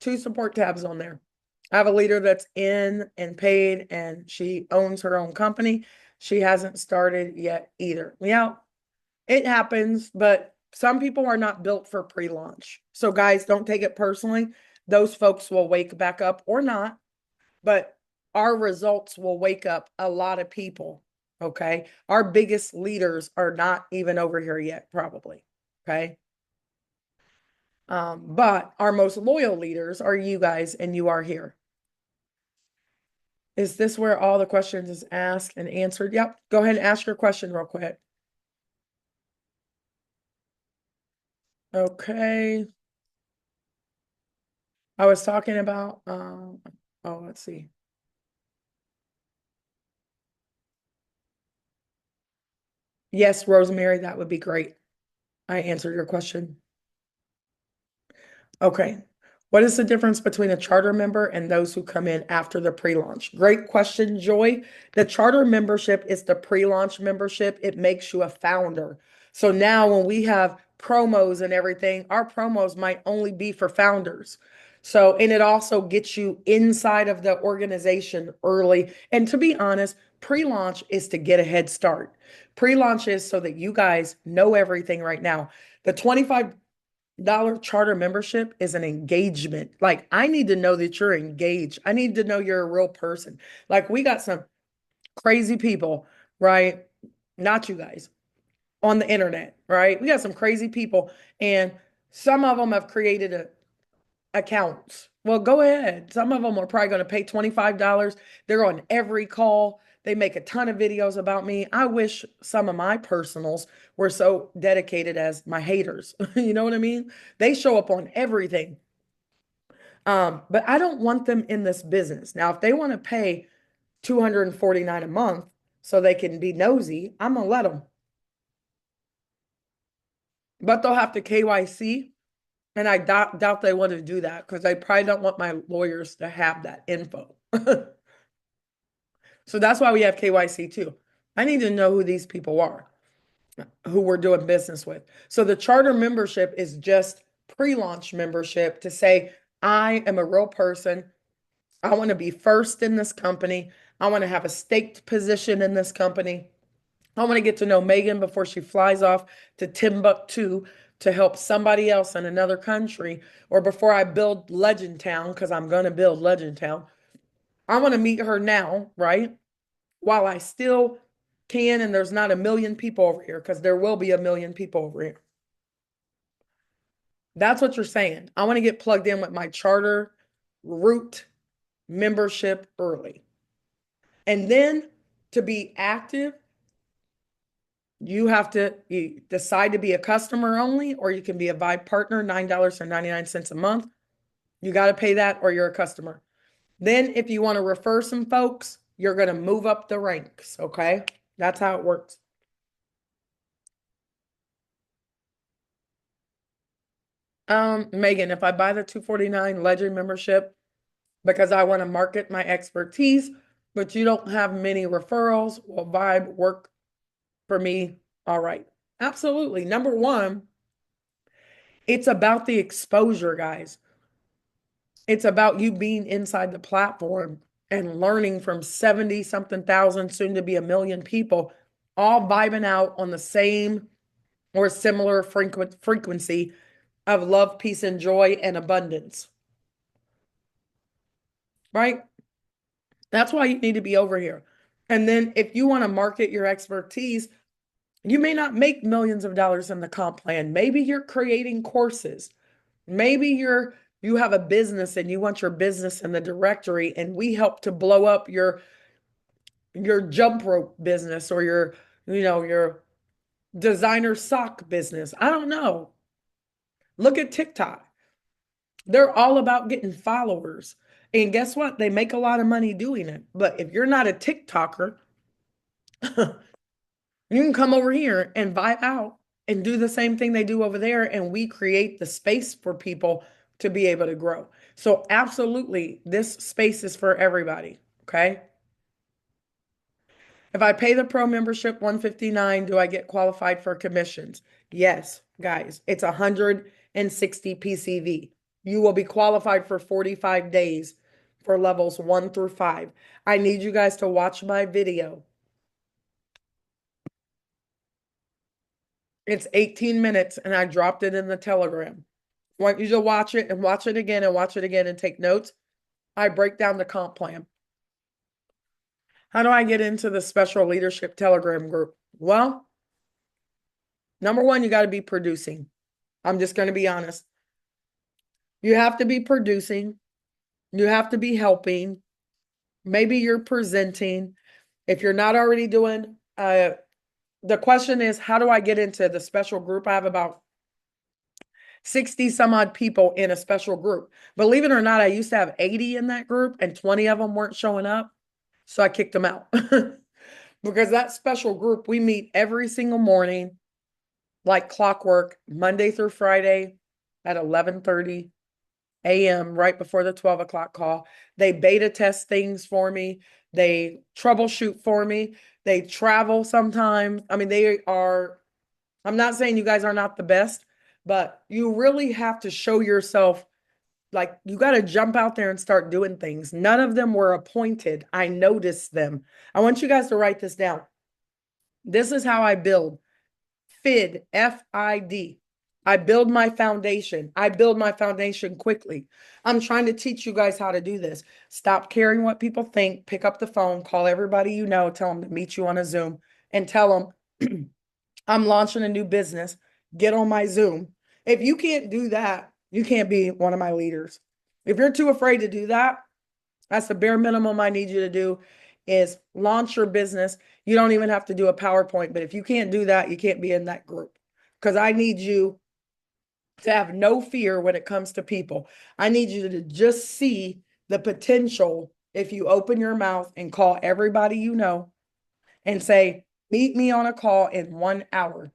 2 support tabs on there. I have a leader that's in and paid and she owns her own company. She hasn't started yet either. Yeah, it happens, but some people are not built for pre-launch. So guys, don't take it personally. Those folks will wake back up or not, but our results will wake up a lot of people. Okay. Our biggest leaders are not even over here yet, probably. Okay. But our most loyal leaders are you guys, and you are here. Is this where all the questions is asked and answered? Yep. Go ahead and ask your question real quick. Okay. I was talking about, let's see. Yes, Rosemary, that would be great. I answered your question. Okay. What is the difference between a charter member and those who come in after the pre-launch? Great question, Joy. The charter membership is the pre-launch membership. It makes you a founder. So now when we have promos and everything, our promos might only be for founders. So, and it also gets you inside of the organization early. And to be honest, pre-launch is to get a head start. Pre-launch is so that you guys know everything right now. The 25 dollar charter membership is an engagement. Like, I need to know that you're engaged. I need to know you're a real person. Like, we got some crazy people, right? Not you guys on the internet, right? We got some crazy people, and some of them have created accounts. Well, go ahead. Some of them are probably going to pay $25. They're on every call. They make a ton of videos about me. I wish some of my personals were so dedicated as my haters. You know what I mean? They show up on everything. But I don't want them in this business. Now, if they want to pay $249 a month so they can be nosy, I'm gonna let them. But they'll have to KYC And I doubt they want to do that because they probably don't want my lawyers to have that info. So that's why we have KYC too. I need to know who these people are, who we're doing business with. So the charter membership is just pre-launch membership to say, I am a real person. I want to be first in this company. I want to have a staked position in this company. I want to get to know Megan before she flies off to Timbuktu to help somebody else in another country, or before I build Legend Town, because I'm going to build Legend Town. I want to meet her now, right? While I still can, and there's not a million people over here, because there will be a million people over here. That's what you're saying. I want to get plugged in with my charter root membership early. And then to be active, you have to decide to be a customer only, or you can be a Vibe partner, $9.99 a month. You got to pay that, or you're a customer. Then, if you want to refer some folks, you're going to move up the ranks. Okay. That's how it works. Megan, if I buy the 249 Legend membership because I want to market my expertise, but you don't have many referrals, will Vibe work for me? All right. Absolutely. Number one, it's about the exposure, guys. It's about you being inside the platform and learning from 70 something thousand, soon to be a million people, all vibing out on the same or similar frequency of love, peace, and joy and abundance. Right? That's why you need to be over here. And then if you want to market your expertise, you may not make millions of dollars in the comp plan. Maybe you're creating courses. Maybe you have a business and you want your business in the directory, and we help to blow up your jump rope business, or your designer sock business. I don't know. Look at TikTok. They're all about getting followers. And guess what? They make a lot of money doing it. But if you're not a TikToker, you can come over here and vibe out and do the same thing they do over there. And we create the space for people to be able to grow. So, absolutely, this space is for everybody. Okay. If I pay the pro membership 159, do I get qualified for commissions? Yes, guys, it's 160 PCV. You will be qualified for 45 days for levels 1 through 5. I need you guys to watch my video. It's 18 minutes and I dropped it in the Telegram. I want you to watch it and watch it again and watch it again and take notes. I break down the comp plan. How do I get into the special leadership Telegram group? Well, number one, you got to be producing. I'm just going to be honest. You have to be producing. You have to be helping. Maybe you're presenting. If you're not already doing, the question is, how do I get into the special group? I have about 60 some odd people in a special group. Believe it or not, I used to have 80 in that group and 20 of them weren't showing up. So I kicked them out. Because that special group, we meet every single morning, like clockwork, Monday through Friday at 11:30 a.m. right before the 12 o'clock call. They beta test things for me. They troubleshoot for me. They travel sometimes. I mean, I'm not saying you guys are not the best, but you really have to show yourself. Like, you got to jump out there and start doing things. None of them were appointed. I noticed them. I want you guys to write this down. This is how I build. FID, FID. I build my foundation. I build my foundation quickly. I'm trying to teach you guys how to do this. Stop caring what people think. Pick up the phone, call everybody you know, tell them to meet you on a Zoom, and tell them I'm launching a new business. Get on my Zoom. If you can't do that, you can't be one of my leaders. If you're too afraid to do that, that's the bare minimum I need you to do, is launch your business. You don't even have to do a PowerPoint, but if you can't do that, you can't be in that group, because I need you to have no fear when it comes to people. I need you to just see the potential if you open your mouth and call everybody you know and say, meet me on a call in 1 hour.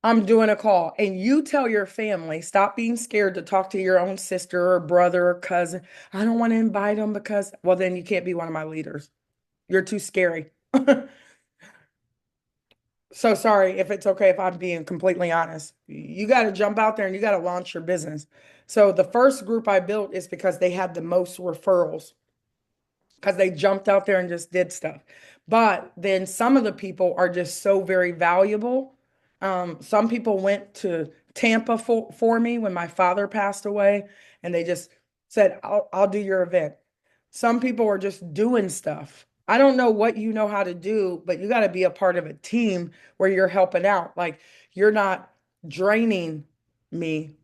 I'm doing a call. And you tell your family, stop being scared to talk to your own sister or brother or cousin. I don't want to invite them because, well, then you can't be one of my leaders. You're too scary. So sorry if it's okay if I'm being completely honest. You got to jump out there and you got to launch your business. So the first group I built is because they had the most referrals because they jumped out there and just did stuff. But then some of the people are just so very valuable. Some people went to Tampa for me when my father passed away, and they just said, I'll do your event. Some people are just doing stuff. I don't know what you know how to do, but you got to be a part of a team where you're helping out. Like you're not draining me,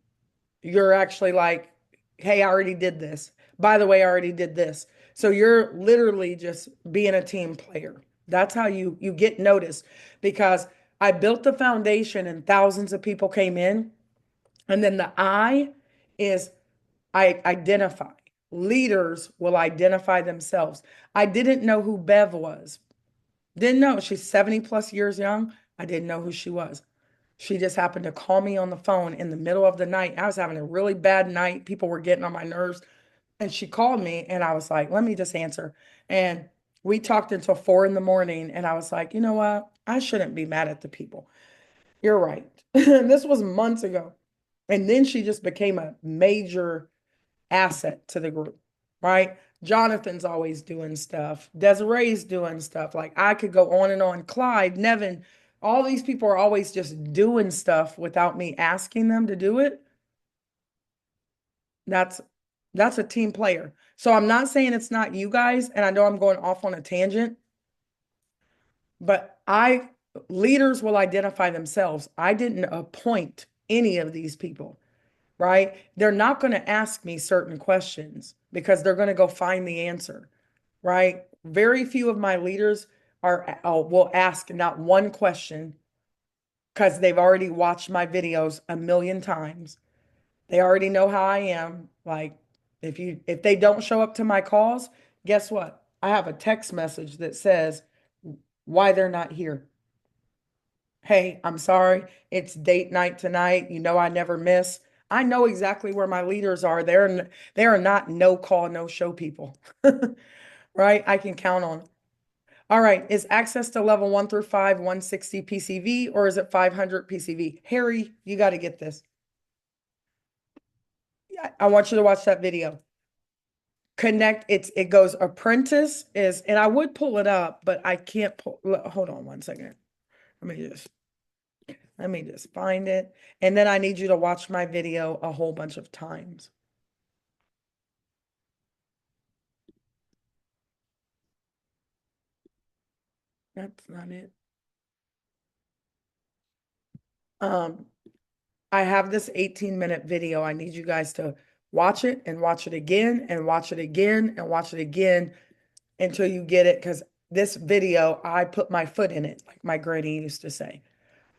you're actually like, hey, I already did this. By the way, I already did this. So you're literally just being a team player. That's how you get noticed because I built the foundation and thousands of people came in. And then the I is I identify. Leaders will identify themselves. I didn't know who Bev was. Didn't know. She's 70 plus years young. I didn't know who she was. She just happened to call me on the phone in the middle of the night. I was having a really bad night. People were getting on my nerves. And she called me and I was like, let me just answer. And we talked until 4 in the morning. And I was like, you know what? I shouldn't be mad at the people. You're right. This was months ago. And then she just became a major asset to the group, right? Jonathan's always doing stuff. Desiree's doing stuff. Like I could go on and on. Clyde, Nevin, all these people are always just doing stuff without me asking them to do it. That's that's a team player. So I'm not saying it's not you guys, and I know I'm going off on a tangent, but I leaders will identify themselves. I didn't appoint any of these people, right? They're not going to ask me certain questions because they're going to go find the answer, right? Very few of my leaders will ask not one question because they've already watched my videos a million times. They already know how I am. Like if they don't show up to my calls, guess what? I have a text message that says why they're not here. Hey, I'm sorry. It's date night tonight. You know I never miss. I know exactly where my leaders are. They are not no call, no show people. Right? I can count on. All right. Is access to level 1 through 5 160 PCV or is it 500 PCV? Harry, you got to get this. I want you to watch that video. Connect, it goes apprentice is, and I would pull it up, but I can't pull, hold on 1 second. Let me just Let me just find it. And then I need you to watch my video a whole bunch of times. That's not it. Um, I have this 18-minute video. I need you guys to watch it and watch it again and watch it again and watch it again until you get it. Because this video, I put my foot in it, like my granny used to say.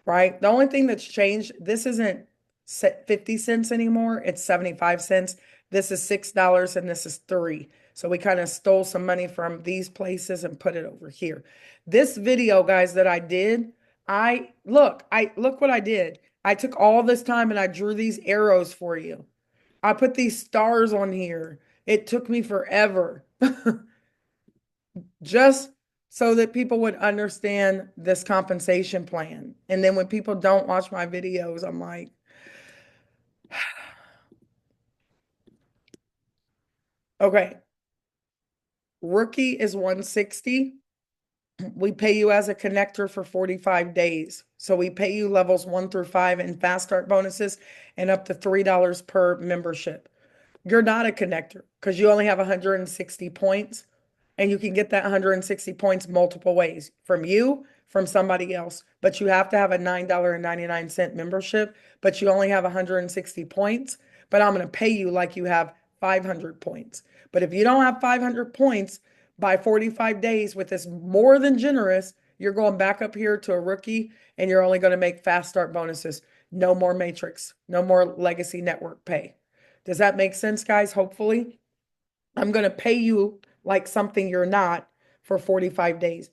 Right? The only thing that's changed, this isn't 50 cents anymore. It's 75 cents. This is $6 and this is 3. So we kind of stole some money from these places and put it over here. This video, guys, that I did, I look what I did. I took all this time and I drew these arrows for you. I put these stars on here. It took me forever. Just so that people would understand this compensation plan. And then when people don't watch my videos, I'm like, okay, rookie is 160. We pay you as a connector for 45 days. So we pay you levels 1 through 5 and fast start bonuses and up to $3 per membership. You're not a connector because you only have 160 points. And you can get that 160 points multiple ways from you, from somebody else. But you have to have a $9.99 membership, but you only have 160 points. But I'm going to pay you like you have 500 points. But if you don't have 500 points by 45 days with this more than generous, you're going back up here to a rookie and you're only going to make fast start bonuses. No more matrix, no more legacy network pay. Does that make sense, guys? Hopefully. I'm going to pay you like something you're not for 45 days.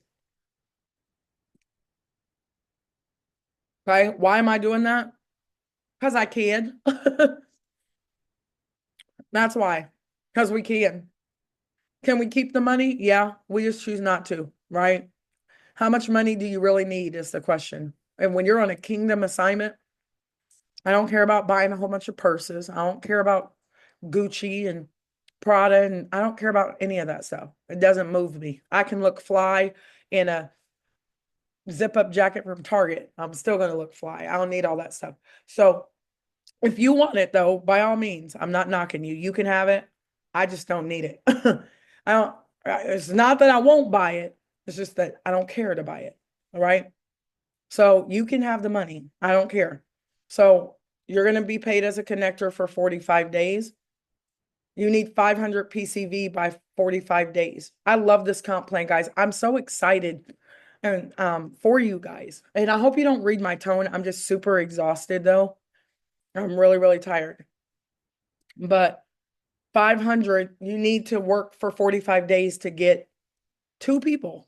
Okay. Why am I doing that? Because I can. That's why. Because we can. Can we keep the money? Yeah, we just choose not to, right? How much money do you really need is the question. And when you're on a kingdom assignment, I don't care about buying a whole bunch of purses. I don't care about Gucci and Prada, and I don't care about any of that stuff. It doesn't move me. I can look fly in a zip up jacket from Target. I'm still going to look fly. I don't need all that stuff. So if you want it though, by all means, I'm not knocking you. You can have it. I just don't need it. I don't, it's not that I won't buy it. It's just that I don't care to buy it. All right. So you can have the money. I don't care. So you're going to be paid as a connector for 45 days. You need 500 PCV by 45 days. I love this comp plan, guys. I'm so excited and for you guys. And I hope you don't read my tone. I'm just super exhausted though. I'm really, really tired. But 500, you need to work for 45 days to get two people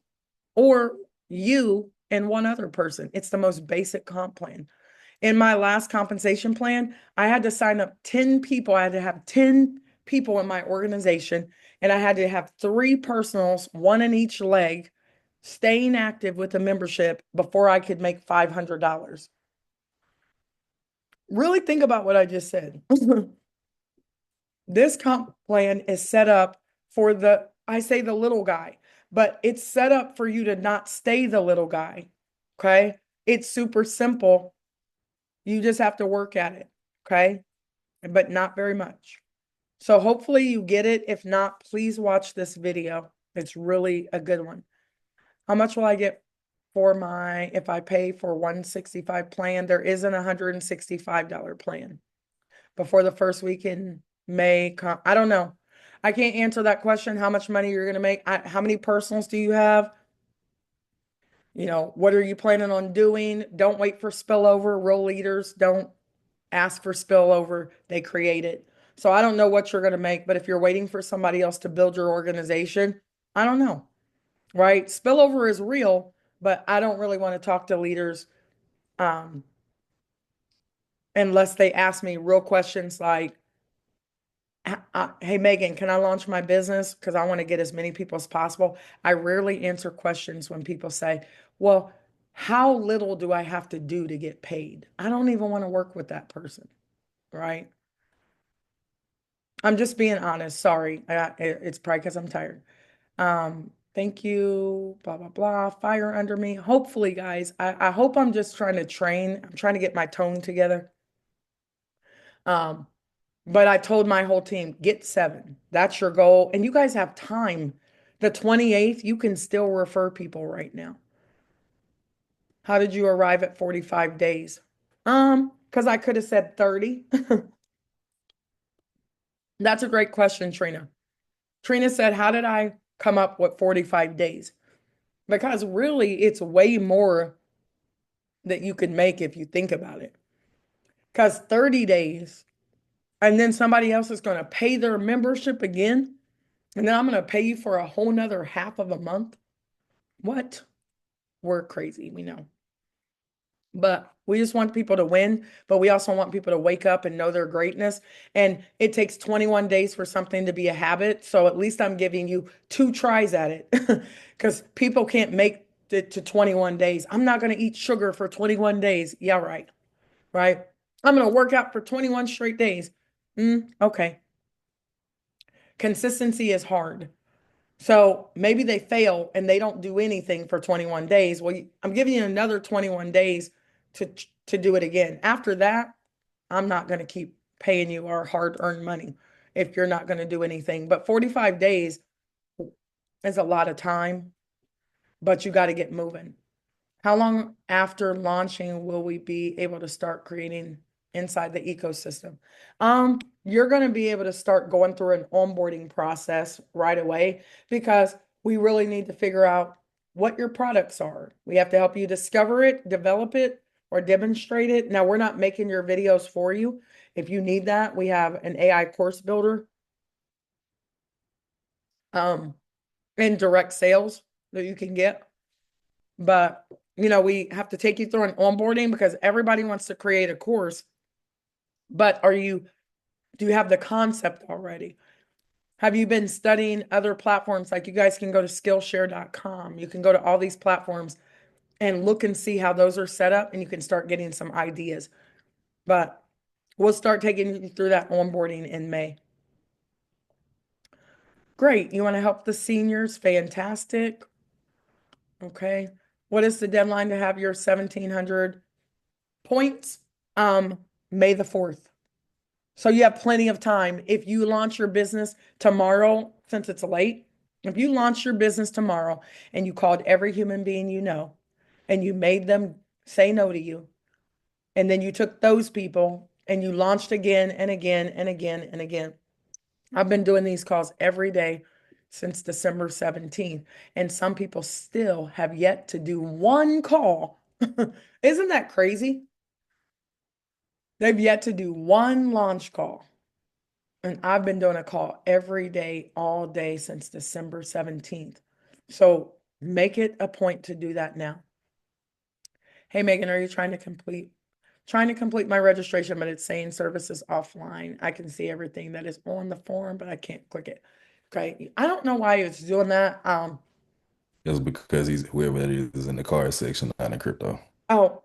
or you and one other person. It's the most basic comp plan. In my last compensation plan, I had to sign up 10 people. I had to have 10 people in my organization, and I had to have three personals, one in each leg, staying active with the membership before I could make $500. Really think about what I just said. This comp plan is set up for I say the little guy, but it's set up for you to not stay the little guy. Okay. It's super simple. You just have to work at it. Okay. But not very much. So hopefully you get it. If not, please watch this video. It's really a good one. How much will I get for if I pay for 165 plan? There isn't a $165 plan before the first week in May. I don't know. I can't answer that question. How much money you're going to make? How many personals do you have? What are you planning on doing? Don't wait for spillover. Real leaders don't ask for spillover. They create it. So I don't know what you're going to make, but if you're waiting for somebody else to build your organization, I don't know, right? Spillover is real, but I don't really want to talk to leaders um, unless they ask me real questions like, hey, Megan, can I launch my business? Because I want to get as many people as possible. I rarely answer questions when people say, well, how little do I have to do to get paid? I don't even want to work with that person, right? I'm just being honest. Sorry. It's probably because I'm tired. Thank you. Blah, blah, blah. Fire under me. Hopefully, guys, I hope I'm just trying to train. I'm trying to get my tone together. Um, but I told my whole team, get 7. That's your goal. And you guys have time. The 28th, you can still refer people right now. How did you arrive at 45 days? Because I could have said 30. That's a great question, Trina. Trina said, how did I come up with 45 days? Because really, it's way more that you could make if you think about it. Because 30 days, and then somebody else is going to pay their membership again, and then I'm going to pay you for a whole nother half of a month. What? We're crazy, we know. But we just want people to win, but we also want people to wake up and know their greatness. And it takes 21 days for something to be a habit. So at least I'm giving you 2 tries at it because people can't make it to 21 days. I'm not going to eat sugar for 21 days. Yeah, right. Right. I'm going to work out for 21 straight days. Okay. Consistency is hard. So maybe they fail and they don't do anything for 21 days. Well, I'm giving you another 21 days to do it again. After that, I'm not going to keep paying you our hard-earned money if you're not going to do anything. But 45 days is a lot of time, but you got to get moving. How long after launching will we be able to start creating inside the ecosystem? You're going to be able to start going through an onboarding process right away because we really need to figure out what your products are. We have to help you discover it, develop it, or demonstrate it. Now, we're not making your videos for you. If you need that, we have an AI course builder um, and direct sales that you can get. But We have to take you through an onboarding because everybody wants to create a course, but do you have the concept already? Have you been studying other platforms? Like you guys can go to Skillshare.com. You can go to all these platforms and look and see how those are set up, and you can start getting some ideas. But we'll start taking you through that onboarding in May. Great. You want to help the seniors? Fantastic. Okay. What is the deadline to have your 1,700 points? Um, May the 4th. So you have plenty of time. If you launch your business tomorrow, since it's late, if you launch your business tomorrow and you called every human being you know and you made them say no to you, and then you took those people and you launched again and again and again and again. I've been doing these calls every day since December 17th, and some people still have yet to do one call. Isn't that crazy? They've yet to do one launch call. And I've been doing a call every day, all day since December 17th. So make it a point to do that now. Hey, Megan, are you trying to complete my registration, but it's saying services offline. I can see everything that is on the form, but I can't click it. Okay. I don't know why it's doing that. Just because he's whoever that is in the card section, not in crypto. Oh,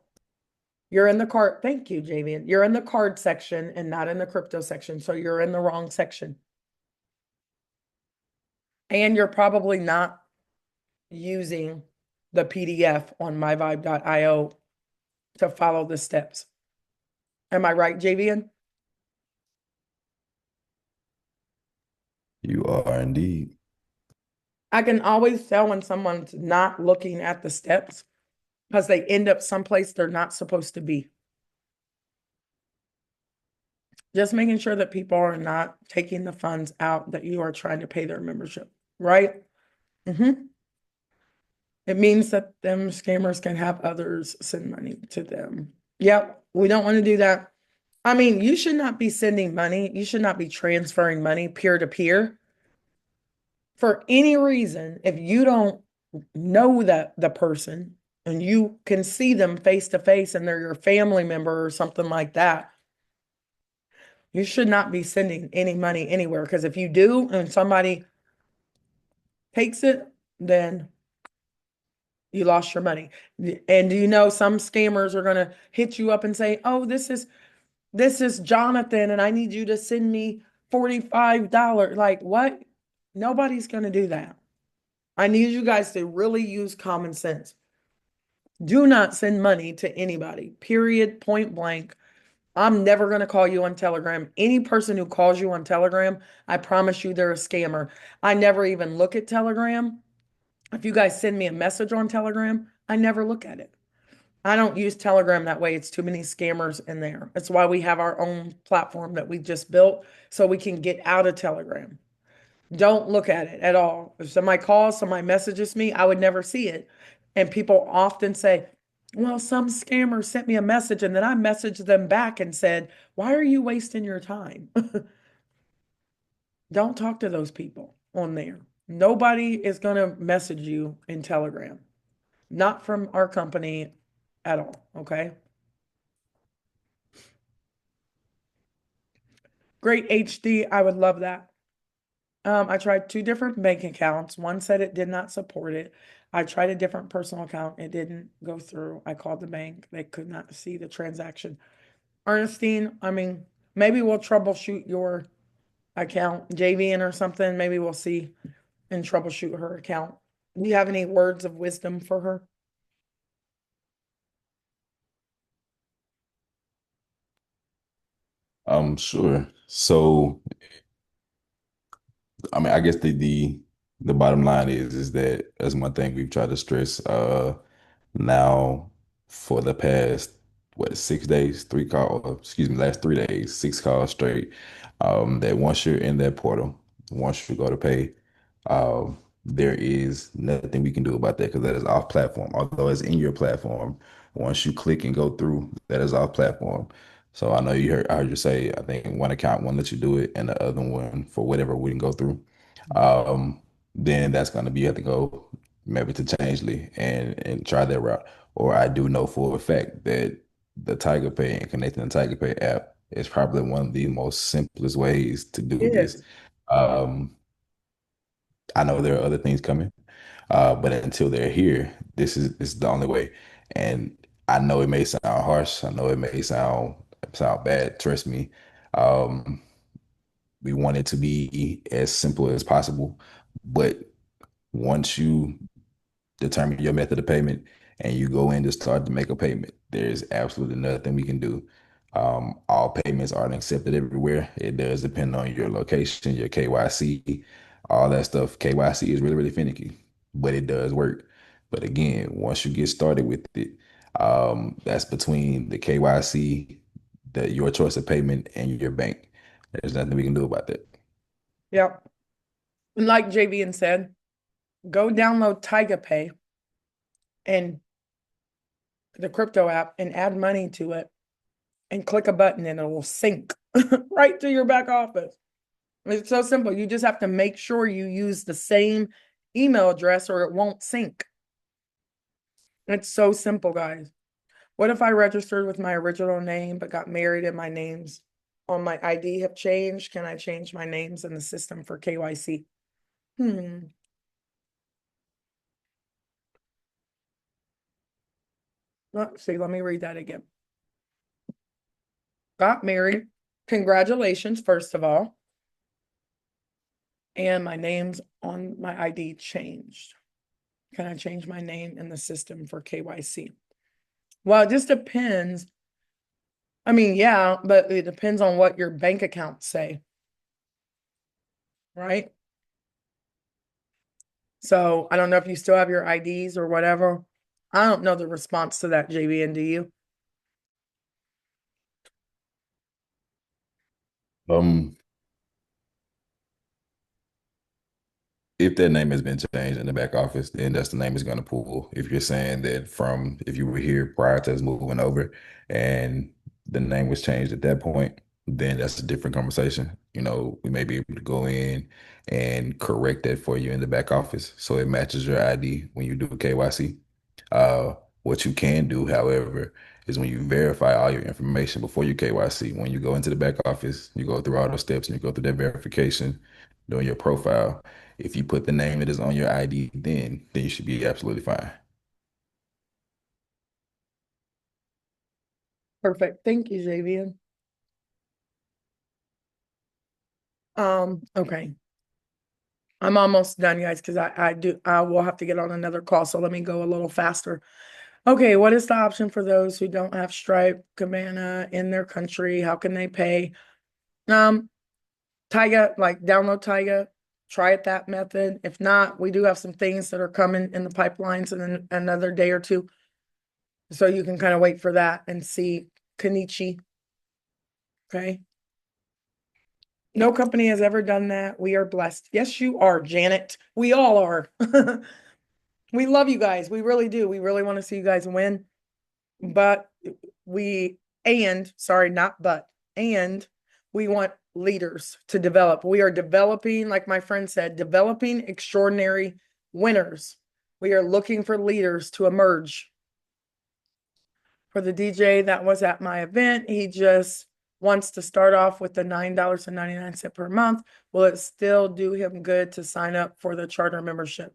you're in the card. Thank you, Javian. You're in the card section and not in the crypto section. So you're in the wrong section. And you're probably not using the PDF on myvibe.io to follow the steps. Am I right, Javian? You are indeed. I can always tell when someone's not looking at the steps because they end up someplace they're not supposed to be. Just making sure that people are not taking the funds out that you are trying to pay their membership, right? Mm-hmm. It means that them scammers can have others send money to them. Yep, we don't want to do that. I mean, you should not be sending money. You should not be transferring money peer to peer for any reason. If you don't know that the person and you can see them face to face and they're your family member or something like that, you should not be sending any money anywhere. Because if you do and somebody takes it, then you lost your money. And do you know some scammers are going to hit you up and say, "Oh, this is Jonathan and I need you to send me $45." Like, what? Nobody's going to do that. I need you guys to really use common sense. Do not send money to anybody, period, point blank. I'm never going to call you on Telegram. Any person who calls you on Telegram, I promise you they're a scammer. I never even look at Telegram. If you guys send me a message on Telegram, I never look at it. I don't use Telegram that way. It's too many scammers in there. That's why we have our own platform that we just built so we can get out of Telegram. Don't look at it at all. If somebody calls, somebody messages me, I would never see it. And people often say, well, some scammer sent me a message, and then I messaged them back and said, why are you wasting your time? Don't talk to those people on there. Nobody is going to message you in Telegram, not from our company at all. Okay. Great HD. I would love that. I tried two different bank accounts. One said it did not support it. I tried a different personal account. It didn't go through. I called the bank. They could not see the transaction. Ernestine, I mean, maybe we'll troubleshoot your account, JVN or something. Maybe we'll see and troubleshoot her account. Do you have any words of wisdom for her? Sure. So, I mean, I guess the bottom line is that that's one thing we've tried to stress. Now for the past what 6 days, last 3 days, 6 calls straight. That once you're in that portal, once you go to pay, there is nothing we can do about that because that is off platform. Although it's in your platform, once you click and go through, that is off platform. So I know I heard you say I think one account won't let you do it, and the other one for whatever we didn't go through. Um, then that's gonna be you have to go. maybe to Changely and try that route. Or I do know for a fact that the Tiger Pay and connecting the Tiger Pay app is probably one of the most simplest ways to do this. Is. Um, I know there are other things coming, but until they're here, this is the only way. And I know it may sound harsh. I know it may sound bad. Trust me. Um, we want it to be as simple as possible, but once you determine your method of payment and you go in to start to make a payment, there's absolutely nothing we can do. All payments aren't accepted everywhere. It does depend on your location, your KYC, all that stuff. KYC is really, really finicky, but it does work. But again, once you get started with it, that's between the KYC, your choice of payment, and your bank. There's nothing we can do about that. Yep. And like JVN said, go download Tiger Pay and the crypto app and add money to it and click a button and it will sync right to your back office. It's so simple. You just have to make sure you use the same email address or it won't sync. It's so simple, guys. What if I registered with my original name but got married and my names on my ID have changed? Can I change my names in the system for KYC? Let's see, let me read that again. Got married. Congratulations, first of all. And my name's on my ID changed. Can I change my name in the system for KYC? Well, it just depends. I mean, yeah, but it depends on what your bank accounts say, right? So I don't know if you still have your IDs or whatever. I don't know the response to that, JVN, do you? Um, If that name has been changed in the back office, then that's the name it's going to pull. If you're saying that from if you were here prior to us moving over and the name was changed at that point, then that's a different conversation. We may be able to go in and correct that for you in the back office so it matches your ID when you do KYC. What you can do, however, is when you verify all your information before you KYC, when you go into the back office, you go through all those steps and you go through that verification, doing your profile. If you put the name that is on your ID, then you should be absolutely fine. Perfect. Thank you, JVN. Okay. I'm almost done, guys, because I will have to get on another call. So let me go a little faster. Okay, what is the option for those who don't have Stripe, Cabana in their country? How can they pay? Um, Tyga, like download Tyga, try it that method. If not, we do have some things that are coming in the pipelines in another day or two. So you can kind of wait for that and see Kenichi. Okay. No company has ever done that. We are blessed. Yes, you are, Janet. We all are. We love you guys. We really do. We really want to see you guys win. But sorry, not but, and we want leaders to develop. We are developing, like my friend said, developing extraordinary winners. We are looking for leaders to emerge. For the DJ that was at my event, he just wants to start off with the $9.99 per month. Will it still do him good to sign up for the charter membership?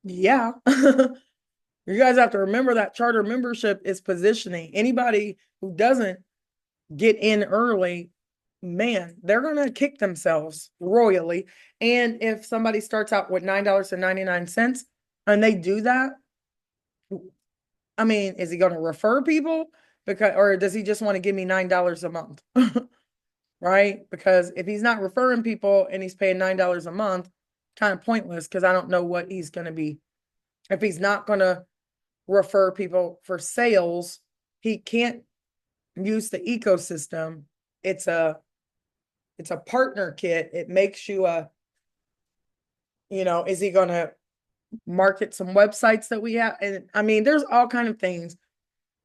Yeah. You guys have to remember that charter membership is positioning. Anybody who doesn't get in early, man, they're going to kick themselves royally. And if somebody starts out with $9.99 and they do that, I mean, is he going to refer people? Or does he just want to give me $9 a month? Right? Because if he's not referring people and he's paying $9 a month, kind of pointless because I don't know what he's going to be. If he's not going to refer people for sales, he can't use the ecosystem. It's a partner kit. It makes you is he going to market some websites that we have? And I mean, there's all kind of things.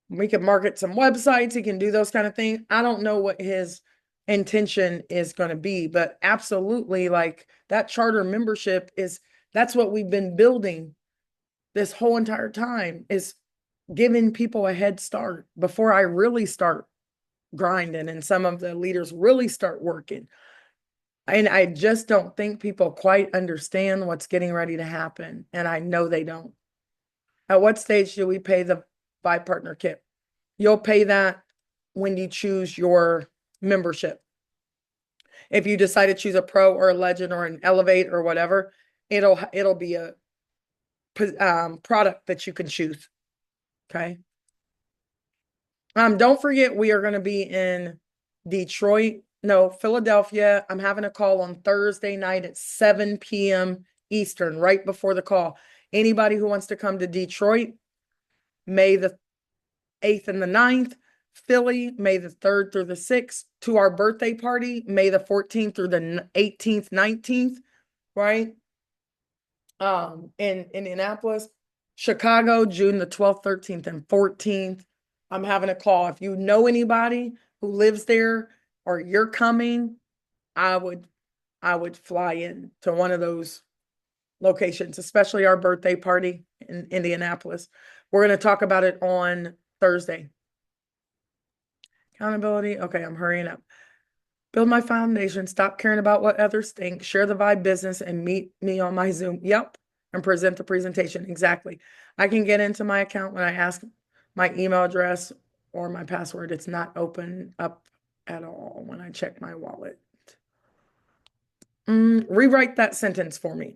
We can market some websites. He can do those kind of things. I don't know what his intention is going to be. But absolutely, like that charter membership is that's what we've been building this whole entire time is giving people a head start before I really start grinding and some of the leaders really start working. And I just don't think people quite understand what's getting ready to happen. And I know they don't. At what stage do we pay the Vibe Partner Kit? You'll pay that when you choose your membership. If you decide to choose a pro or a legend or an elevate or whatever, it'll be a product that you can choose. Okay. Don't forget we are going to be in Detroit, no, Philadelphia. I'm having a call on Thursday night at 7 p.m. Eastern, right before the call. Anybody who wants to come to Detroit, May the 8th and the 9th, Philly, May the 3rd through the 6th, to our birthday party, May the 14th through the 18th, 19th, right? In Indianapolis, Chicago, June the 12th, 13th, and 14th. I'm having a call. If you know anybody who lives there or you're coming, I would fly in to one of those locations, especially our birthday party in Indianapolis. We're going to talk about it on Thursday. Accountability. Okay, I'm hurrying up. Build my foundation, stop caring about what others think, share the vibe business, and meet me on my Zoom. Yep. And present the presentation. Exactly. I can get into my account when I ask my email address or my password. It's not open up at all when I check my wallet. Rewrite that sentence for me.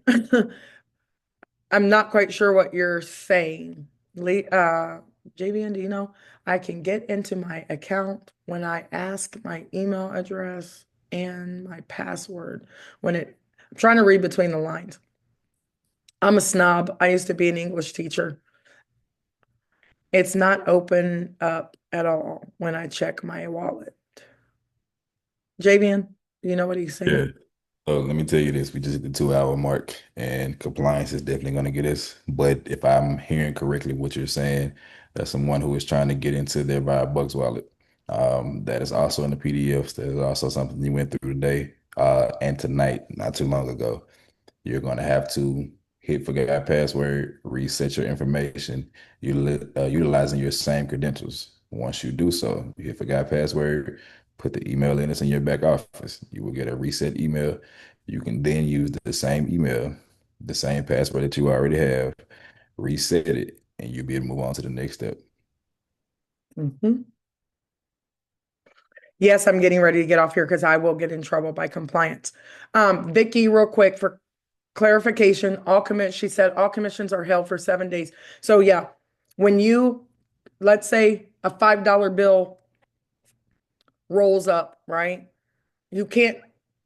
I'm not quite sure what you're saying. JVN, do you know? I can get into my account when I ask my email address and my password. I'm trying to read between the lines. I'm a snob. I used to be an English teacher. It's not open up at all when I check my wallet. JVN, do you know what he's saying? Yeah. So let me tell you this, we just hit the 2 hour mark and compliance is definitely going to get us. But if I'm hearing correctly what you're saying, that's someone who is trying to get into their Vibe Bucks wallet. That is also in the PDFs. That is also something you went through today and tonight, not too long ago. You're going to have to hit forgot password, reset your information, utilizing your same credentials. Once you do so, you hit forgot password, put the email in, it's in your back office. You will get a reset email. You can then use the same email, the same password that you already have, reset it, and you'll be able to move on to the next step. Mhm. Yes, I'm getting ready to get off here because I will get in trouble by compliance. Vicky, real quick for clarification, she said all commissions are held for 7 days. So yeah, when let's say a $5 bill rolls up, right? You can't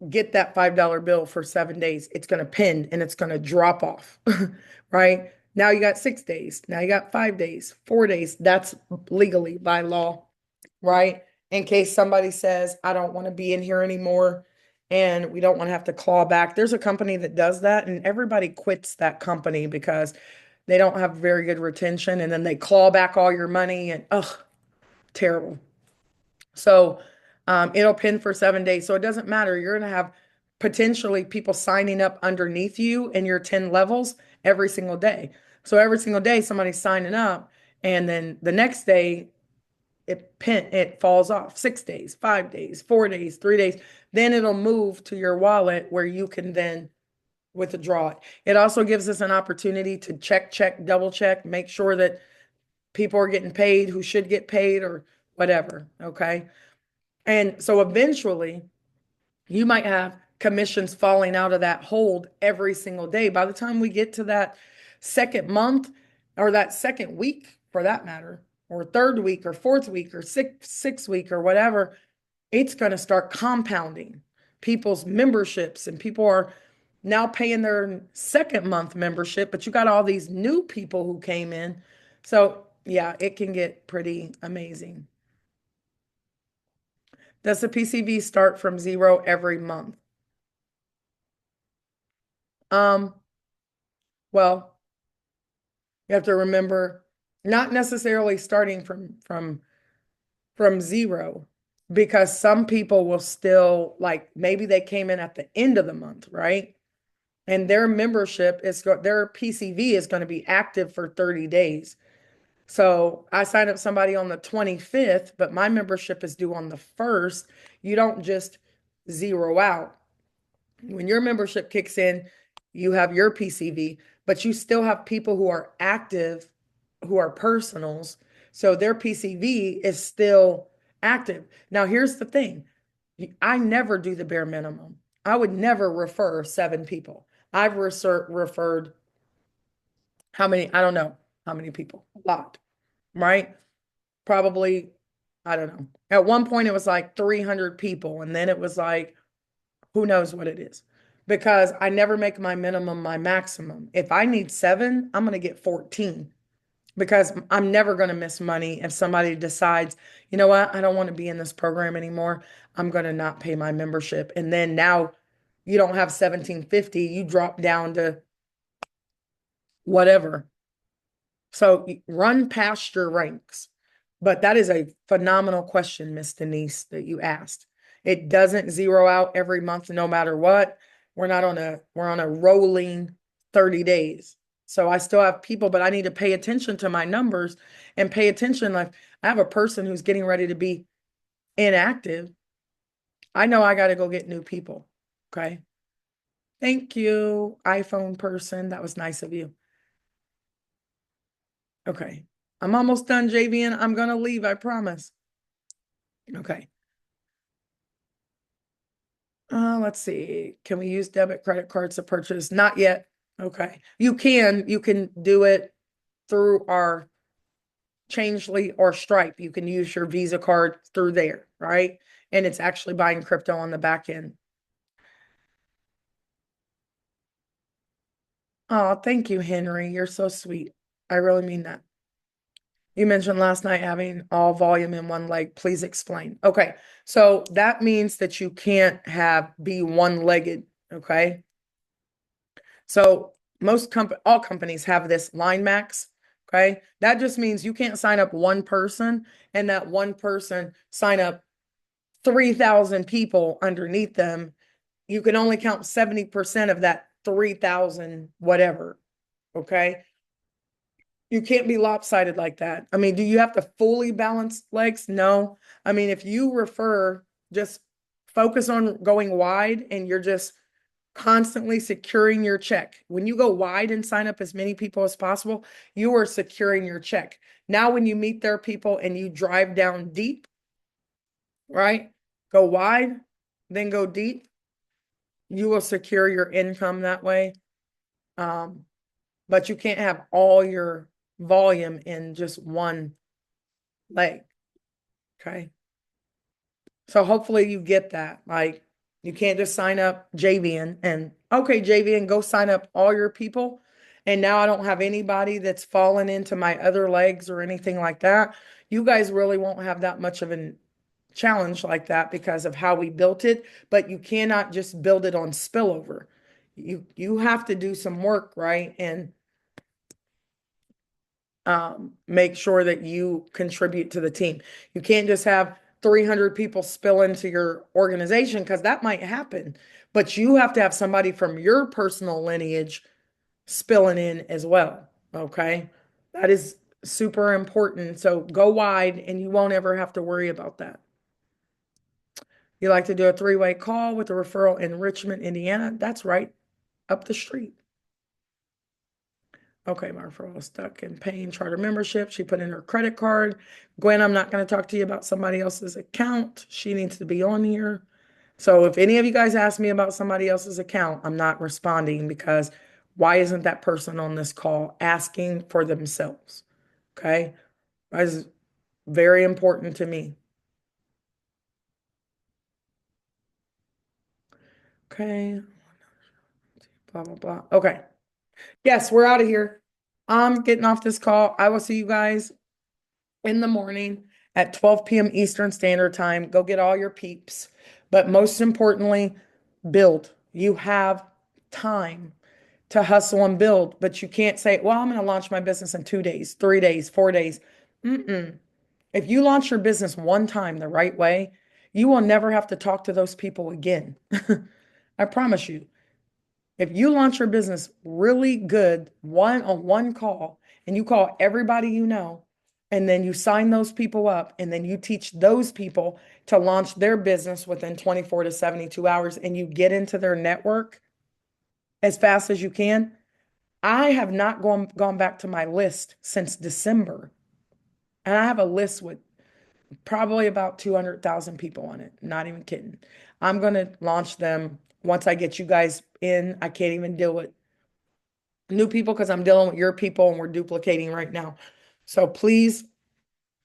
get that $5 bill for 7 days. It's going to pin and it's going to drop off, right? Now you got 6 days. Now you got 5 days, 4 days. That's legally by law, right? In case somebody says, I don't want to be in here anymore and we don't want to have to claw back. There's a company that does that and everybody quits that company because they don't have very good retention and then they claw back all your money and terrible. So it'll pin for 7 days. So it doesn't matter. You're going to have potentially people signing up underneath you in your 10 levels every single day. So every single day somebody's signing up and then the next day it falls off 6 days, 5 days, 4 days, 3 days. Then it'll move to your wallet where you can then withdraw it. It also gives us an opportunity to check, double check, make sure that people are getting paid who should get paid or whatever. Okay. And so eventually you might have commissions falling out of that hold every single day. By the time we get to that second month or that second week for that matter, or third week or fourth week or sixth week or whatever, it's going to start compounding people's memberships and people are now paying their second month membership, but you got all these new people who came in. So yeah, it can get pretty amazing. Does the PCV start from zero every month? Um, well, you have to remember not necessarily starting from zero. because some people will still like maybe they came in at the end of the month, right? And their membership their PCV is going to be active for 30 days. So I signed up somebody on the 25th, but my membership is due on the 1st. You don't just zero out. When your membership kicks in, you have your PCV, but you still have people who are active, who are personals. So their PCV is still active. Now, here's the thing. I never do the bare minimum. I would never refer 7 people. I've referred how many? I don't know how many people. A lot, right? Probably, I don't know. At one point, it was like 300 people, and then it was like, who knows what it is? Because I never make my minimum my maximum. If I need 7, I'm going to get 14 because I'm never going to miss money if somebody decides, you know what, I don't want to be in this program anymore. I'm going to not pay my membership. And then now you don't have 1750, you drop down to whatever. So run past your ranks. But that is a phenomenal question, Miss Denise, that you asked. It doesn't zero out every month, no matter what. We're on a rolling 30 days. So I still have people, but I need to pay attention to my numbers and pay attention. Like I have a person who's getting ready to be inactive. I know I got to go get new people. Okay. Thank you, iPhone person. That was nice of you. Okay. I'm almost done, JVN. I'm gonna leave, I promise. Okay. Let's see. Can we use debit credit cards to purchase? Not yet. Okay. You can do it through our Changely or Stripe. You can use your Visa card through there, right? And it's actually buying crypto on the back end. Oh, thank you, Henry. You're so sweet. I really mean that. You mentioned last night having all volume in one leg. Please explain. Okay. So that means that you can't be one-legged. Okay. So all companies have this line max. Okay. That just means you can't sign up one person and that one person sign up 3,000 people underneath them. You can only count 70% of that 3,000 whatever. Okay. You can't be lopsided like that. I mean, do you have to fully balance legs? No. I mean, if you just focus on going wide and you're just constantly securing your check. When you go wide and sign up as many people as possible, you are securing your check. Now, when you meet their people and you drive down deep, right? Go wide, then go deep. You will secure your income that way. Um, but you can't have all your volume in just one leg. Okay. So hopefully you get that. Like you can't just sign up JVN and okay, JVN, go sign up all your people. And now I don't have anybody that's fallen into my other legs or anything like that. You guys really won't have that much of a challenge like that because of how we built it, but you cannot just build it on spillover. You have to do some work, right? And make sure that you contribute to the team. You can't just have 300 people spill into your organization because that might happen, but you have to have somebody from your personal lineage spilling in as well. Okay. That is super important. So go wide and you won't ever have to worry about that. You like to do a 3-way call with a referral in Richmond, Indiana? That's right up the street. Okay, my referral is stuck in paying charter membership. She put in her credit card. Gwen, I'm not going to talk to you about somebody else's account. She needs to be on here. So if any of you guys ask me about somebody else's account, I'm not responding because why isn't that person on this call asking for themselves? Okay, that is very important to me. Okay, blah, blah, blah. Okay. Yes, we're out of here. I'm getting off this call. I will see you guys in the morning at 12 p.m. Eastern Standard Time. Go get all your peeps. But most importantly, build. You have time to hustle and build, but you can't say, well, I'm going to launch my business in 2 days, 3 days, 4 days. Mm-mm. If you launch your business one time the right way, You will never have to talk to those people again. I promise you. If you launch your business really good, one on one call, and you call everybody you know, and then you sign those people up, and then you teach those people to launch their business within 24 to 72 hours, and you get into their network as fast as you can. I have not gone back to my list since December. And I have a list with probably about 200,000 people on it. Not even kidding. I'm going to launch them once I get you guys in. I can't even deal with new people because I'm dealing with your people and we're duplicating right now. So please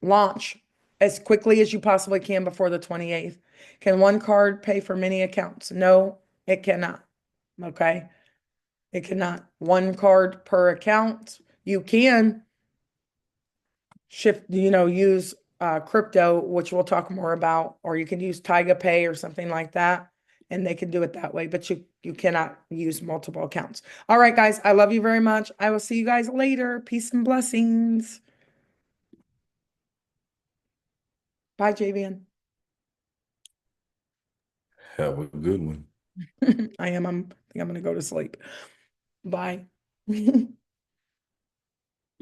launch as quickly as you possibly can before the 28th. Can one card pay for many accounts? No, it cannot. Okay. It cannot. One card per account. You can shift, use crypto, which we'll talk more about, or you can use Tyga Pay or something like that, and they can do it that way, but you cannot use multiple accounts. All right, guys, I love you very much. I will see you guys later. Peace and blessings. Bye, JVN. Have a good one. I think I'm gonna go to sleep. Bye.